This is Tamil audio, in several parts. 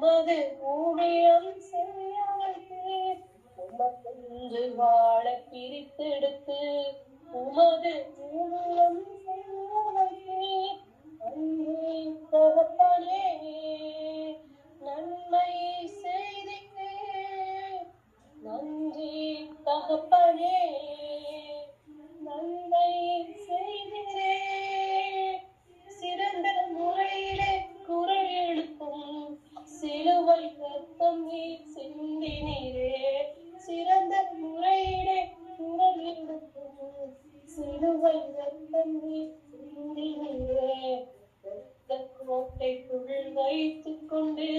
உமது ஊழியம் செய்யவர்க்கு உமக்கென்று வாழ பிரித்தெடுத்து உமது ஊழியம் செய்யவர்க்கு நன்றி தகப்பனே. நன்மை செய்திக்கு நன்றி தகப்பனே. நன்மை செய்திரே. சிறந்த முறையிலே குரல் எழுப்பும் சிலுவை ரத்தம் நீர் சிந்தினீரே. சிறந்த முறையிலே குரல் எழுப்பும் சிலுவை ரத்தம் நீர் சிந்தினீரே. கோட்டைக்குள் வைத்துக் கொண்டு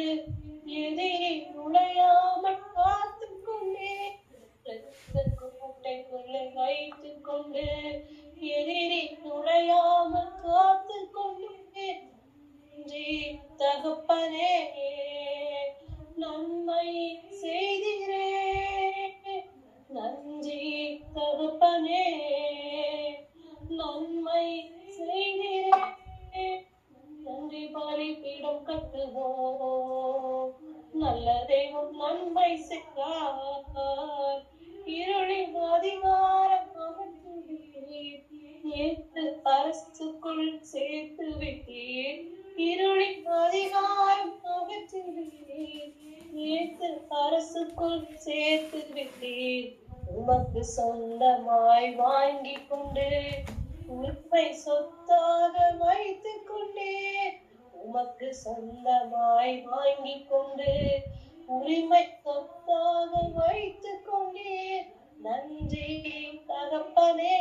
எதிரி நுழையாமல் காத்துக் கொண்டே. கோட்டைக்குள்ளே வைத்துக் கொண்டு எதிரி நுழையாமல் காத்துக் கொண்டே. நன்றி தகப்பனே. நன்மை செய்திரே. நன்றி தகப்பனே. நன்மை செய்திரே. நன்றி பலிபீடம் கட்டுவோம். நல்ல தெய்வம் நன்மை செய்தார். இருளின் அதிகாரம் அகற்றுவீர். ஏத்து அரசுக்குள் சேர்த்து விட்டீர். இருளின் அதிகாரம் அகற்றுவீர். ஏத்து அரசுக்குள் சேர்த்து விட்டீர். உமக்கு சொந்தமாய் வாங்கி கொண்டு உண்மை சொத்தாக வைத்துக் கொண்டே. உமக்கு சொந்தமாய் வாங்கி கொண்டு உரிமை சொத்தாக வைத்துக் கொண்டே. நன்றி தகப்பனே.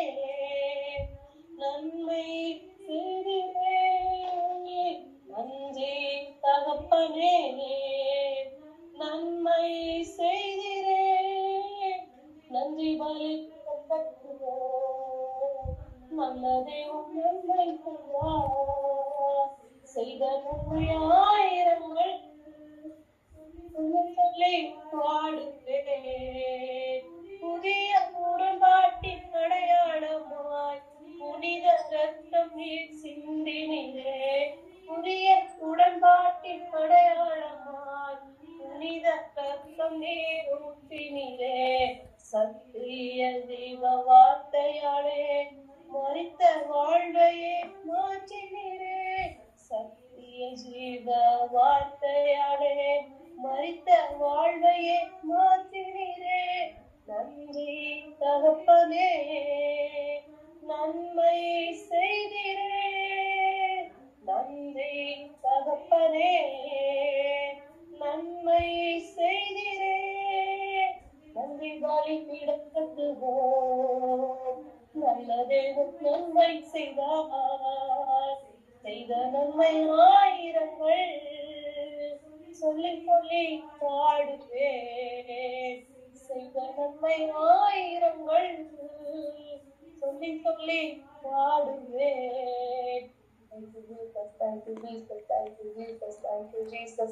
நன்மை செய்திரே. நன்றி தகப்பனே. நன்மை செய்திரே. நன்றி பலி நல்ல தெய்வம் நன்மை செய்த நன்மையாயிரங்கள் சொல்லி பாடுவேன். புதிய உடன்பாட்டின் அடையாளமாய் புனித ரத்தம் நீர் சிந்தினீரே. புதிய உடன்பாட்டின் அடையாளமாய் புனித ரத்தம் நீர் ஊற்றினீரே. சத்திய தெய்வ வார்த்தையாளே மரித்த வாழ்வையே மாற்றினீரே. சத்திய ஜீவ வார்த்தையாளே மரித்த வாழ்வையே மாற்றினீரே. நன்றி தகப்பனே. நன்மை செய்திரே. நன்றி தகப்பனே. நன்மை செய்திரே. நன்றி பலிபீடம் கட்டுவோம். நல்ல தெய்வம் நன்மை செய்தார். செய்த நன்மை ஆயிரங்கள் சொல்லி சொல்லி பாடுவேன். செய்த நன்மை ஆயிரங்கள் சொல்லி சொல்லி பாடுவேன். Thank you Jesus, thank you Jesus, thank you Jesus, thank you Jesus,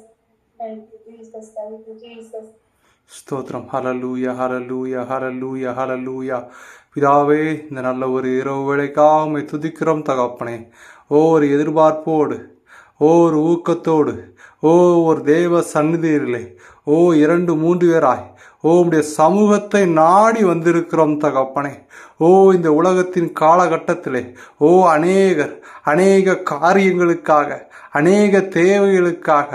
thank you Jesus, thank you Jesus. ஸ்தோத்திரம். ஹல்லேலூயா, ஹல்லேலூயா, ஹல்லேலூயா, ஹல்லேலூயா. பிதாவே, இந்த நல்ல ஒரு இரவு வேளைக்காக உம்மை துதிக்கிறோம் தகப்பனே. ஒரு எதிர்பார்ப்போடு, ஒரு ஊக்கத்தோடு, ஒரு தேவ சந்நிதியிலே 2-3 பேராய் உம்முடைய சமூகத்தை நாடி வந்திருக்கிறோம் தகப்பனே. இந்த உலகத்தின் காலகட்டத்திலே அநேக காரியங்களுக்காக, அநேக தேவைகளுக்காக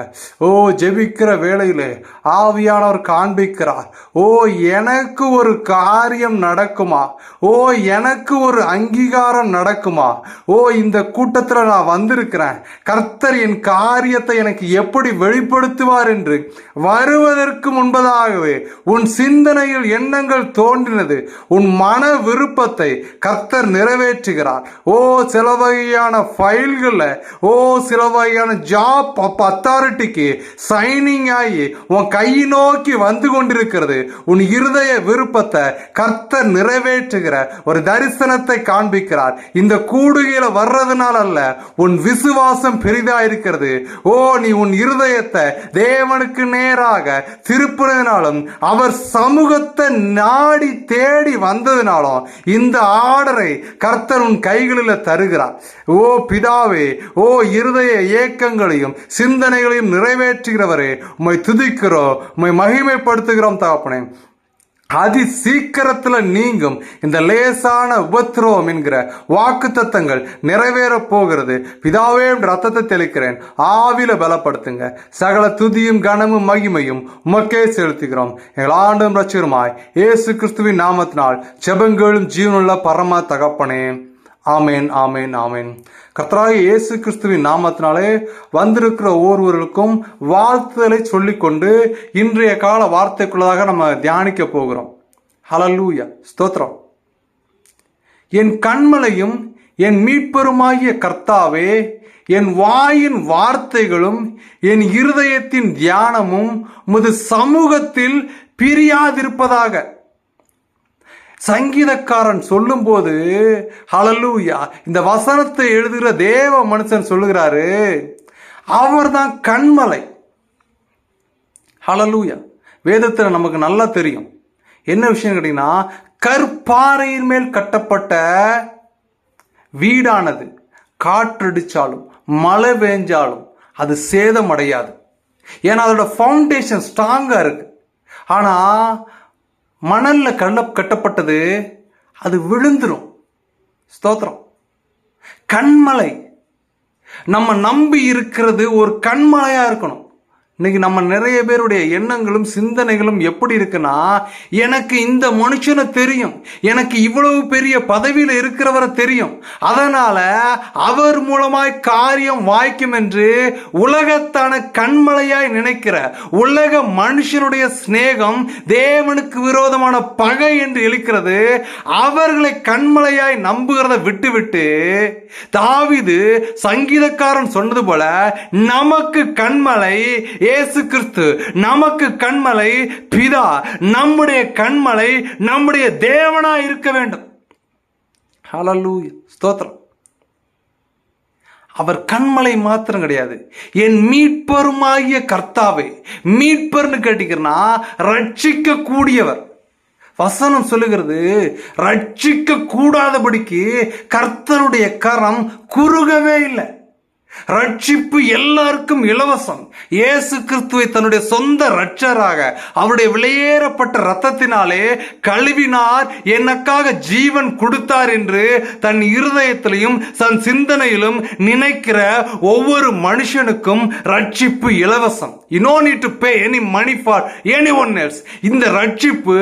ஜெபிக்கிற வேளையிலே ஆவியானவர் காண்பிக்கிறார். எனக்கு ஒரு காரியம் நடக்குமா? எனக்கு ஒரு அங்கீகாரம் நடக்குமா? இந்த கூட்டத்தில் நான் வந்திருக்கிறேன். கர்த்தர் என் காரியத்தை எனக்கு எப்படி வெளிப்படுத்துவார் என்று வருவதற்கு முன்பதாகவே உன் சிந்தனையில் எண்ணங்கள் தோன்றினது. உன் மன விருப்பத்தை கர்த்தர் நிறைவேற்றுகிறார். சில வகையான ஃபைல்களில் சில வகையான ஜாப் அத்தாரிட்டிக்கு சைனிங் ஆகி உன் கை நோக்கி வந்து கொண்டிருக்கிறது. உன் இருதய விருப்பத்தை கர்த்தர் நிறைவேற்றுகிற ஒரு தரிசனத்தை காண்பிக்கிறார். இந்த கூடுகையில வர்றதுனால அல்ல, உன் விசுவாசம் பெரிதா இருக்கிறது. நீ உன் இருதயத்தை தேவனுக்கு நேராக திருப்புறதுனாலும் அவர் சமூகத்தை நாடி தேடி வந்ததினாலும் இந்த ஆர்டரை கர்த்தர் உன் கைகளில் தருகிறார். ஓ பிதாவே, ஓ இருதய ஏக்கங்களையும் சிந்தனைகளையும் நிறைவேற்றுகிறவரே, உம்மை துதிக்கிறோம், உம்மை மகிமைப்படுத்துகிறோம் தகப்பனே. அதி சீக்கிரத்தில் நீங்கும் இந்த லேசான உபத்திரவம் என்கிற வாக்கு தத்தங்கள் நிறைவேற போகிறது. பிதாவே, ரத்தத்தை தெளிக்கிறேன், ஆவில பலப்படுத்துங்க. சகல துதியும் கனமும் மகிமையும் உமக்கே செலுத்துகிறோம். எங்கள் ஆண்டும் ரட்சகருமாய் இயேசு கிறிஸ்துவின் நாமத்தினால் ஜெபங்களும் ஜீவனுள்ள பரம தகப்பனே. ஆமேன், ஆமேன், ஆமேன். கர்த்தராகிய இயேசு கிறிஸ்துவின் நாமத்தினாலே வந்திருக்கிற ஒவ்வொருவருக்கும் வாழ்த்துதலை சொல்லிக்கொண்டு இன்றைய கால வார்த்தைக்குள்ளதாக நம்ம தியானிக்க போகிறோம். ஹல்லேலூயா, ஸ்தோத்திரம். என் கண்மலையும் என் மீட்பருமாகிய கர்த்தாவே, என் வாயின் வார்த்தைகளும் என் இருதயத்தின் தியானமும் உமது சமூகத்தில் பிரியாதிருப்பதாக. சங்கீதக்காரன் சொல்லும் போது ஹல்லேலூயா, இந்த வசனத்தை எழுதுகிற தேவ மனுஷன் சொல்லுகிறாரு, அவர்தான் கண்மலை. ஹல்லேலூயா. வேதத்தில் நமக்கு நல்லா தெரியும் என்ன விஷயம் கேட்டீங்கன்னா, கற்பாறையின் மேல் கட்டப்பட்ட வீடானது காற்றடிச்சாலும் மழை பெஞ்சாலும் அது சேதம் அடையாது. ஏன்னா அதோட ஃபவுண்டேஷன் ஸ்ட்ராங்கா இருக்கு. ஆனா மணல்ல கட்டப்பட்டது அது விழுந்துரும். ஸ்தோத்திரம். கண்மலை, நம்ம நம்பி இருக்கிறது ஒரு கண்மலையா இருக்கணும். இன்னைக்கு நம்ம நிறைய பேருடைய எண்ணங்களும் சிந்தனைகளும் எப்படி இருக்குன்னா, எனக்கு இந்த மனுஷனை தெரியும், எனக்கு இவ்வளவு பெரிய பதவியில் இருக்கிறவரை தெரியும், அதனால அவர் மூலமாய் காரியம் வாய்க்கும் என்று உலகத்தான கண்மலையாய் நினைக்கிற உலக மனுஷனுடைய சிநேகம் தேவனுக்கு விரோதமான பகை என்று இழுக்கிறது. அவர்களை கண்மலையாய் நம்புகிறத விட்டு தாவீது சங்கீதக்காரன் சொன்னது போல நமக்கு கண்மலை இயேசு கிறிஸ்து, நமக்கு கண்மலை பிதா, நம்முடைய கண்மலை நம்முடைய தேவனாய் இருக்க வேண்டும். ஹல்லேலூயா, ஸ்தோத்திரம். அவர் கண்மலை மாத்திரம் கிடையாது, என் மீட்பருமாகிய கர்த்தாவே. மீட்பர்னு கேட்டீங்கன்னா ரட்சிக்க கூடியவர். வசனம் சொல்லுகிறது, ரட்சிக்க கூடாதபடிக்கு கர்த்தருடைய கரம் குறுகவே இல்லை. ரட்சிப்பு எல்லாருக்கும் இலவசம். இயேசு கிறிஸ்துவை தன்னுடைய சொந்த ரட்சராக அவருடைய விலையேறப்பட்ட ரத்தத்தினாலே கழுவினார், எனக்காக ஜீவன் கொடுத்தார் என்று தன் இருதயத்திலையும் தன் சிந்தனையிலும் நினைக்கிற ஒவ்வொரு மனுஷனுக்கும் ரட்சிப்பு இலவசம். You don't need to pay any money for anyone else. இந்த ரட்சிப்பு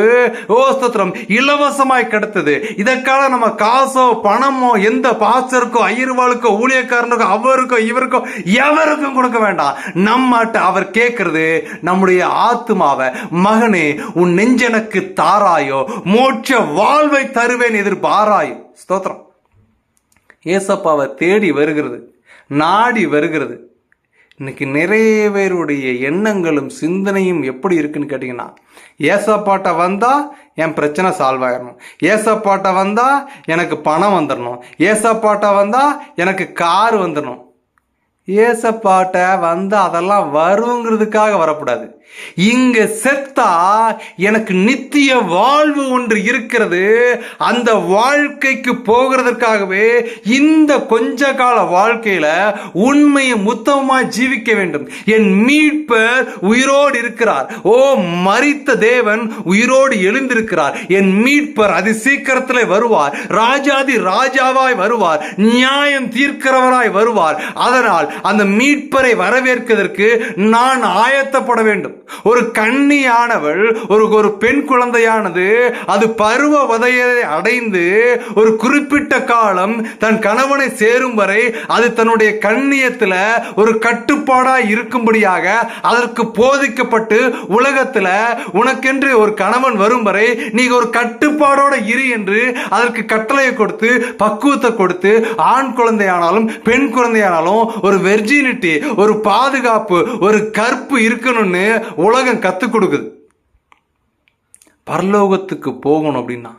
ஸ்தோத்திரம் இலவசமாய் கிடைத்தது. இதற்காக நம்ம காசோ பணமோ எந்த பாஸ்டருக்கோ ஐயர்வாளுக்கோ ஊழியக்காரனுக்கோ அவருக்கோ இவருக்கோ எவருக்கும் கொடுக்க வேண்டாம். நம்மட்ட அவர் கேட்கிறது நம்முடைய ஆத்துமாவை. மகனே, உன் நெஞ்சனுக்கு தாராயோ, மோட்ச வாழ்வை தருவேன் எதிர்பாராயோ. ஸ்தோத்திரம். ஏசப்பாவை தேடி வருகிறது, நாடி வருகிறது. இன்னைக்கு நிறைய பேருடைய எண்ணங்களும் சிந்தனையும் எப்படி இருக்குன்னு கேட்டீங்கன்னா, ஏசப்பாட்ட வந்தா என் பிரச்சனை சால்வ் ஆயிடணும், ஏசப்பாட்ட வந்தா எனக்கு பணம் வந்துடணும், ஏசப்பாட்ட வந்தா எனக்கு கார் வந்துடணும். ஏசப்பாட்ட வந்து அதெல்லாம் வருங்கிறதுக்காக வரக்கூடாது. இங்க செத்தா எனக்கு நித்திய வாழ்வு ஒன்று இருக்கிறது. அந்த வாழ்க்கைக்கு போகிறதற்காகவே இந்த கொஞ்ச கால வாழ்க்கையில உண்மையை முத்தமாய் ஜீவிக்க வேண்டும். என் மீட்பர் உயிரோடு இருக்கிறார். ஓ, மரித்த தேவன் உயிரோடு எழுந்திருக்கிறார். என் மீட்பர் அதி சீக்கிரத்தில் வருவார். ராஜாதி ராஜாவாய் வருவார். நியாயம் தீர்க்கிறவராய் வருவார். அதனால் அந்த மீட்பரை வரவேற்கிறதற்கு நான் ஆயத்தப்பட வேண்டும். ஒரு கன்னியானவள், ஒரு பெண் குழந்தையானது அது பருவ வதையை அடைந்து ஒரு குறிப்பிட்ட காலம் தன் கணவனை சேரும் வரை அது தன்னுடைய கண்ணியத்தில் ஒரு கட்டுப்பாடாய் இருக்கும்படியாக அதற்கு போதிக்கப்பட்டு, உலகத்தில் உனக்கென்று ஒரு கணவன் வரும் வரை நீ ஒரு கட்டுப்பாடோட இரு என்று அதற்கு கட்டளையை கொடுத்து பக்குவத்தை கொடுத்து, ஆண் குழந்தையானாலும் பெண் குழந்தையானாலும் ஒரு வெர்ஜினிட்டி, ஒரு பாதுகாப்பு, ஒரு கற்பு இருக்கணும்னு உலகம் கத்துக் கொடுக்குது. பரலோகத்துக்கு போகணும் அப்படின்னா,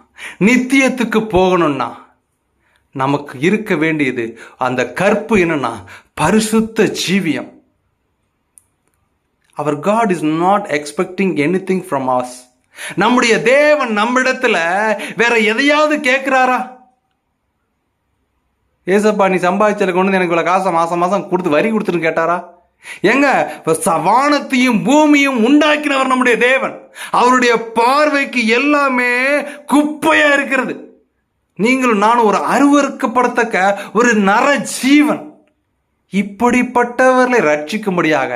நித்தியத்துக்கு போகணும்னா நமக்கு இருக்க வேண்டியது அந்த கற்பு என்னன்னா பரிசுத்த ஜீவியம். அவர் God is not expecting anything from us. நம்முடைய தேவன் நம்மிடத்துல வேற எதையாவது கேட்கிறாரா? ஏசப்பா நீ சம்பாதிச்சல கொண்டு எனக்கு இவ்வளவு காசை மாசம் மாசம் கொடுத்து வரி கொடுத்துன்னு கேட்டாரா? எங்க வானத்தையும் பூமியும் உண்டாக்கினவர் நம்முடைய தேவன். அவருடைய பார்வைக்கு எல்லாமே குப்பையா இருக்கிறது. நீங்களும் நானும் ஒரு அருவருக்கப்படத்தக்க ஒரு நர ஜீவன். இப்படிப்பட்டவர்களை ரட்சிக்கும்படியாக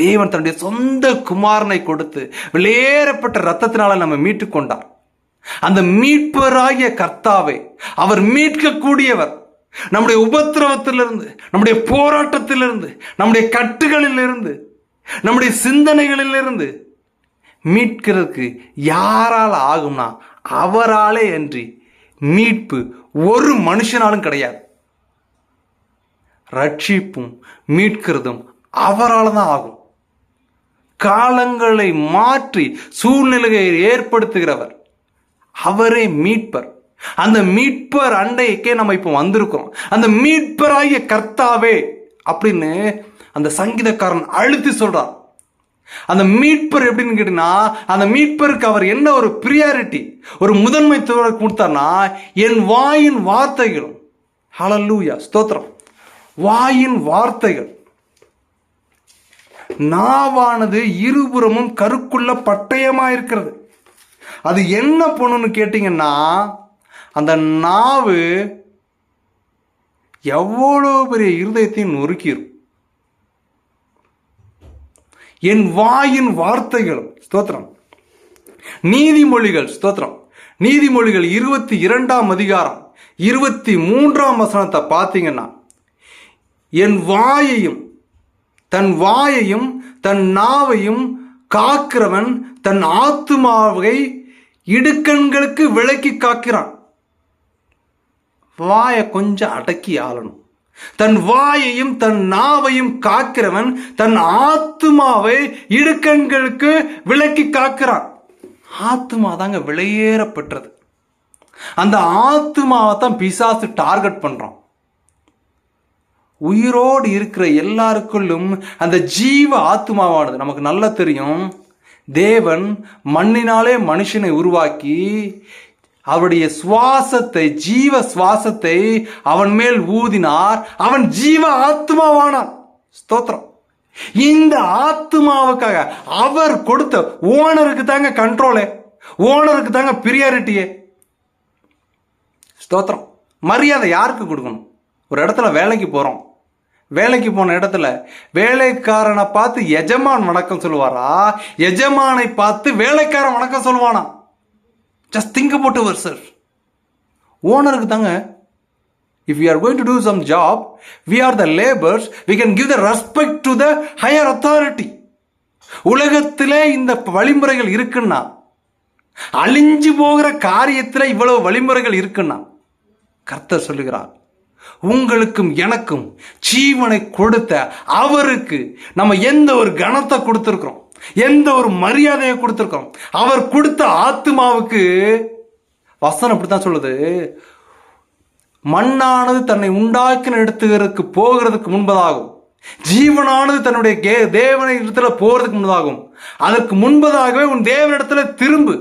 தேவன் தன்னுடைய சொந்த குமாரனை கொடுத்து வெளியேறப்பட்ட ரத்தத்தினால நம்ம மீட்டு கொண்டார். அந்த மீட்பராகிய கர்த்தாவை அவர் மீட்கக்கூடியவர். நம்முடைய உபத்திரவத்திலிருந்து, நம்முடைய போராட்டத்திலிருந்து, நம்முடைய கட்டுகளிலிருந்து, நம்முடைய சிந்தனைகளிலிருந்து மீட்கிறதுக்கு யாரால் ஆகும்னா அவராலே அன்றி மீட்பு ஒரு மனுஷனாலும் கிடையாது. ரட்சிப்பும் மீட்கிறதும் அவரால் தான் ஆகும். காலங்களை மாற்றி சூழ்நிலையை ஏற்படுத்துகிறவர் அவரே மீட்பர். அந்த மீட்பர் அண்டைக்கே நம்ம இப்போ வந்திருக்கோம். அந்த மீட்பராகிய கர்த்தாவே அப்படின்னு அந்த சங்கீதக்காரன் அழுத்தி சொல்றார். அந்த மீட்பர் எப்படின்னு கேட்டீங்கன்னா, அந்த மீட்பருக்கு அவர் என்ன ஒரு பிரியாரிட்டி, ஒரு முதன்மைத்துவ கொடுத்தார்னா, என் வாயின் வார்த்தைகளும், ஹல்லேலூயா ஸ்தோத்திரம், வாயின் வார்த்தைகள், நாவானது இருபுறமும் கருக்குள்ள பட்டயமா இருக்கிறது. அது என்ன பண்ணுன்னு கேட்டீங்கன்னா, அந்த நாவு எவ்வளோ பெரிய இருதயத்தையும் நொறுக்கிடும். என் வாயின் வார்த்தைகள் ஸ்தோத்திரம். நீதிமொழிகள் ஸ்தோத்திரம். நீதிமொழிகள் 22ஆம் அதிகாரம் 23ஆம் வசனத்தை பார்த்தீங்கன்னா, என் வாயையும் தன் நாவையும் காக்கிறவன் தன் ஆத்துமாவை இடுக்கண்களுக்கு விலக்கி காக்கிறான். வாயை கொஞ்சம் அடக்கி ஆளணும். தன் வாயையும் தன் நாவையும் காக்கிறவன் தன் ஆத்துமாவை இடுக்கண்களுக்கு விலக்கி காக்கிறான். ஆத்துமா தாங்க வெளியேறப்பட்டது. அந்த ஆத்துமாவை தான் பிசாசு டார்கெட் பண்றான். உயிரோடு இருக்கிற எல்லாருக்குள்ளும் அந்த ஜீவ ஆத்துமாவானது நமக்கு நல்லா தெரியும். தேவன் மண்ணினாலே மனுஷனை உருவாக்கி அவருடைய சுவாசத்தை, ஜீவ சுவாசத்தை அவன் மேல் ஊதினார். அவன் ஜீவ ஆத்மாவானான். ஸ்தோத்திரம். இந்த ஆத்மாவுக்காக அவர் கொடுத்த ஓனருக்கு தாங்க கண்ட்ரோலே, ஓனருக்கு தாங்க பிரியாரிட்டியே. ஸ்தோத்திரம். மரியாதை யாருக்கு கொடுக்கணும்? ஒரு இடத்துல வேலைக்கு போறோம். வேலைக்கு போன இடத்துல வேலைக்காரனை பார்த்து எஜமான் வணக்கம் சொல்லுவாரா, எஜமானை பார்த்து வேலைக்காரன் வணக்கம் சொல்லுவானா? Just think about yourself. ஓனருக்கு தாங்க. If we are going to do some job, we are the laborers, we can give the respect to the higher authority. உலகத்திலே இந்த வழிமுறைகள் இருக்குன்னா, அழிஞ்சு போகிற காரியத்தில் இவ்வளவு வழிமுறைகள் இருக்குன்னா, கர்த்தர் சொல்லுகிறார், உங்களுக்கும் எனக்கும் ஜீவனை கொடுத்த அவருக்கு நம்ம எந்த ஒரு கணத்தை கொடுத்திருக்கிறோம், எந்த ஒரு மரியாதையை கொடுத்திருக்கோம். அவர் கொடுத்த ஆத்மாவுக்கு வசனம் அப்படித்தான் சொல்லுது, மண்ணானது தன்னை உண்டாக்கின இடத்துக்கு போகிறதுக்கு முன்பதாகும், ஜீவனானது தன்னுடைய தேவனை இடத்துல போறதுக்கு முன்பதாகும். அதற்கு முன்பதாகவே உன் தேவனிடத்துல திரும்பு.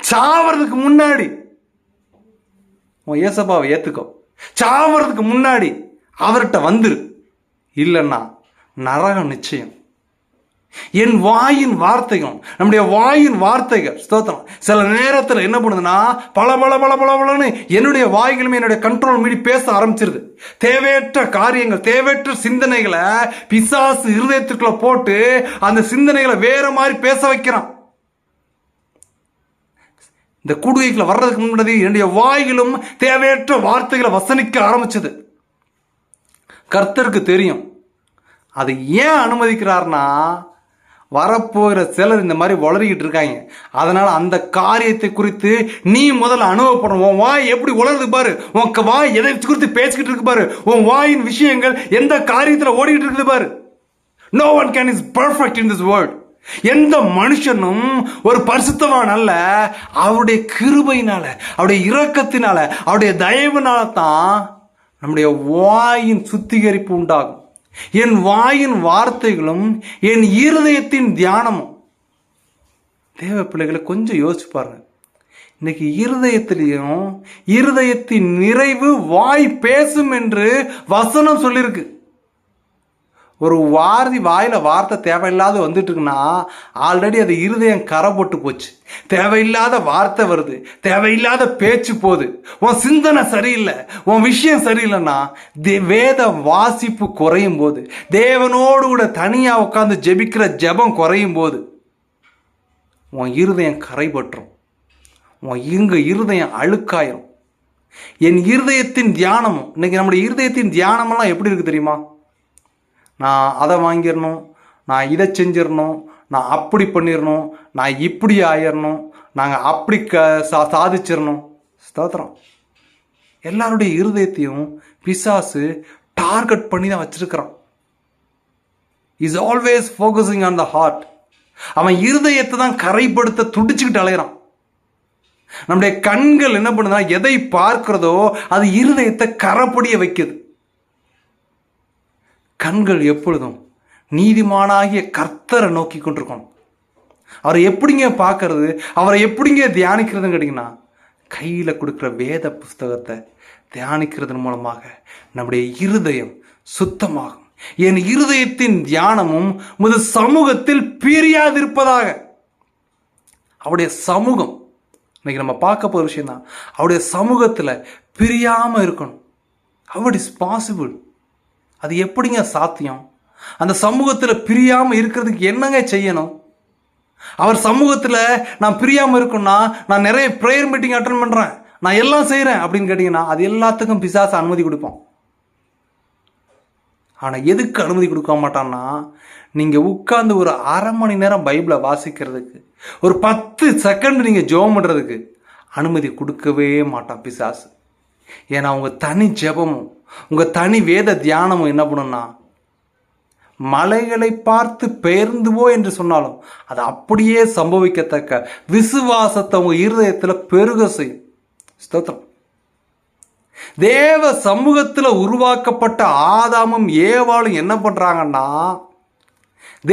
சாவறதுக்கு முன்னாடி உன் இயேசப்பாவை ஏத்துக்கோ. சாவறதுக்கு முன்னாடி அவர்கிட்ட வந்துரு. இல்லைன்னா நரகம் நிச்சயம். என் வாயின் வார்த்தைகள், நம்முடைய வாயின் வார்த்தைகள் ஸ்தோத்திரம் சில நேரத்தில் என்ன பண்ணுதுன்னா, பல பல பல பல பலன்னு என்னுடைய வாய்களுமே என்னுடைய கண்ட்ரோல் மீறி பேச ஆரம்பிச்சிருது. தேவையற்ற காரியங்கள், தேவையற்ற சிந்தனைகளை பிசாசு இருதயத்துக்குள்ள போட்டு அந்த சிந்தனைகளை வேற மாதிரி பேச வைக்கிறான். இந்த கூடுகைக்குள்ள வர்றதுக்கு முன்னாடி என்னுடைய வாய்களும் தேவையற்ற வார்த்தைகளை வசனிக்க ஆரம்பிச்சது. கர்த்தருக்கு தெரியும். அதை ஏன் அனுமதிக்கிறார்னா, வரப்போகிற சிலர் இந்த மாதிரி வளரிக்கிட்டு இருக்காங்க. அதனால அந்த காரியத்தை குறித்து நீ முதல்ல அனுபவப்படணும். உன் வாய் எப்படி உளருது பாரு, உன் வாய் எதை குறித்து பேசிக்கிட்டு இருக்கு பாரு, உன் வாயின் விஷயங்கள் எந்த காரியத்தில் ஓடிக்கிட்டு இருக்குது பாரு. No one can is perfect in this world. எந்த மனுஷனும் ஒரு பரிசுத்தவான் அல்ல. அவருடைய கிருபையினால, அவருடைய இரக்கத்தினால, அவருடைய தயவுனால தான் நம்முடைய வாயின் சுத்திகரிப்பு உண்டாகும். என் வாயின் வார்த்தைகளும் என் இருதயத்தின் தியானமும். தேவ பிள்ளைகளை கொஞ்சம் யோசிச்சு பாருங்க. இன்னைக்கு இருதயத்திலையும் இருதயத்தின் நிறைவு வாய் பேசும் என்று வசனம் சொல்லியிருக்கு. ஒரு வாயில வார்த்தை தேவையில்லாத வந்துட்டு இருக்குன்னா ஆல்ரெடி அது இருதயம் கரை போட்டு போச்சு. தேவையில்லாத வார்த்தை வருது, தேவையில்லாத பேச்சு போகுது, உன் சிந்தனை சரியில்லை, உன் விஷயம் சரியில்லைன்னா வேத வாசிப்பு குறையும் போது, தேவனோடு கூட தனியா உட்காந்து ஜெபிக்கிற ஜெபம் குறையும் போது உன் இருதயம் கரைபற்றும், உன் இருதயம் அழுக்காயிரும். என் இருதயத்தின் தியானமும். இன்னைக்கு நம்முடைய இருதயத்தின் தியானமெல்லாம் எப்படி இருக்கு தெரியுமா? நான் அதை வாங்கிடணும், நான் இதை செஞ்சிடணும், நான் அப்படி பண்ணிடணும், நான் இப்படி ஆயிடணும், நாங்கள் அப்படி சாதிச்சிடணும். ஸ்தோத்திரம். எல்லாருடைய இருதயத்தையும் பிசாசு டார்கெட் பண்ணி தான் வச்சிருக்கிறான். Is always focusing on the heart. அவன் இருதயத்தை தான் கரைப்படுத்த துடிச்சுக்கிட்டு அலையிறான். நம்முடைய கண்கள் என்ன பண்ணுதா, எதை பார்க்கிறதோ அது இருதயத்தை கரைப்படிய வைக்குது. கண்கள் எப்பொழுதும் நீதிமானாகிய கர்த்தரை நோக்கி கொண்டிருக்கணும். அவரை எப்படிங்க பார்க்கறது, அவரை எப்படிங்க தியானிக்கிறதுன்னு கேட்டிங்கன்னா, கையில் கொடுக்குற வேத புஸ்தகத்தை தியானிக்கிறதன் மூலமாக நம்முடைய இருதயம் சுத்தமாகும். என் இருதயத்தின் தியானமும் முது சமூகத்தில் பிரியாதிருப்பதாக. அவருடைய சமூகம் இன்னைக்கு நம்ம பார்க்க போகிற விஷயம் தான். அவருடைய சமூகத்தில் பிரியாமல் இருக்கணும். how it is possible? அது எப்படிங்க சாத்தியம்? அந்த சமூகத்தில் பிரியாமல் இருக்கிறதுக்கு என்னங்க செய்யணும்? அவர் சமூகத்தில் நான் பிரியாமல் இருக்கணும்னா நான் நிறைய ப்ரேயர் மீட்டிங் அட்டன் பண்ணுறேன், நான் எல்லாம் செய்கிறேன் அப்படின்னு கேட்டிங்கன்னா அது எல்லாத்துக்கும் பிசாசு அனுமதி கொடுப்போம். ஆனால் எதுக்கு அனுமதி கொடுக்க மாட்டான்னா, நீங்கள் உட்கார்ந்து ஒரு அரை மணி நேரம் பைபிளை வாசிக்கிறதுக்கு, ஒரு 10 செகண்ட் நீங்கள் ஜெபம் பண்ணுறதுக்கு அனுமதி கொடுக்கவே மாட்டான் பிசாசு. ஏன்னா உங்கள் தனி ஜெபமும் உங்கள் தனி வேத தியானமும் என்ன பண்ணுன்னா, மலைகளை பார்த்து பெயர்ந்துவோ என்று சொன்னாலும் அது அப்படியே சம்பவிக்கத்தக்க விசுவாசத்தை உங்கள் இருதயத்தில் பெருக செய்யும். ஸ்தோத்திரம். தேவ சமூகத்தில் உருவாக்கப்பட்ட ஆதாமும் ஏவாளும் என்ன பண்றாங்கன்னா,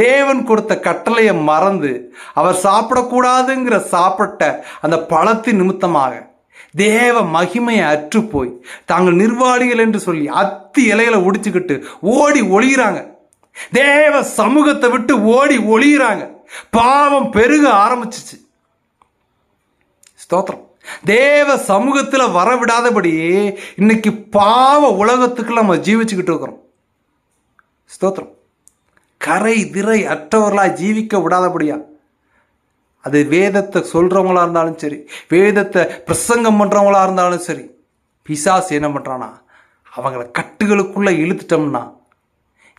தேவன் கொடுத்த கட்டளையை மறந்து அவர் சாப்பிடக்கூடாதுங்கிற சாப்பிட்ட அந்த பழத்தின் நிமித்தமாக தேவ மகிமையை அற்று போய் தாங்கள் நிர்வாணிகள் என்று சொல்லி அத்தி இலைகளை உடிச்சுக்கிட்டு ஓடி ஒளிகிறாங்க. தேவ சமூகத்தை விட்டு ஓடி ஒளிகிறாங்க. பாவம் பெருக ஆரம்பிச்சிச்சு. ஸ்தோத்திரம். தேவ சமூகத்தில் வரவிடாதபடி இன்னைக்கு பாவ உலகத்துக்கு நம்ம ஜீவிச்சுக்கிட்டு இருக்கிறோம். ஸ்தோத்திரம். கரை திரை அற்றவர்களா ஜீவிக்க விடாதபடியா, அது வேதத்தை சொல்றவங்களா இருந்தாலும் சரி, வேதத்தை பிரசங்கம் பண்றவங்களா இருந்தாலும் சரி, பிசாசு என்ன பண்றானா, அவங்கள கட்டுகளுக்குள்ள இழுத்துட்டோம்னா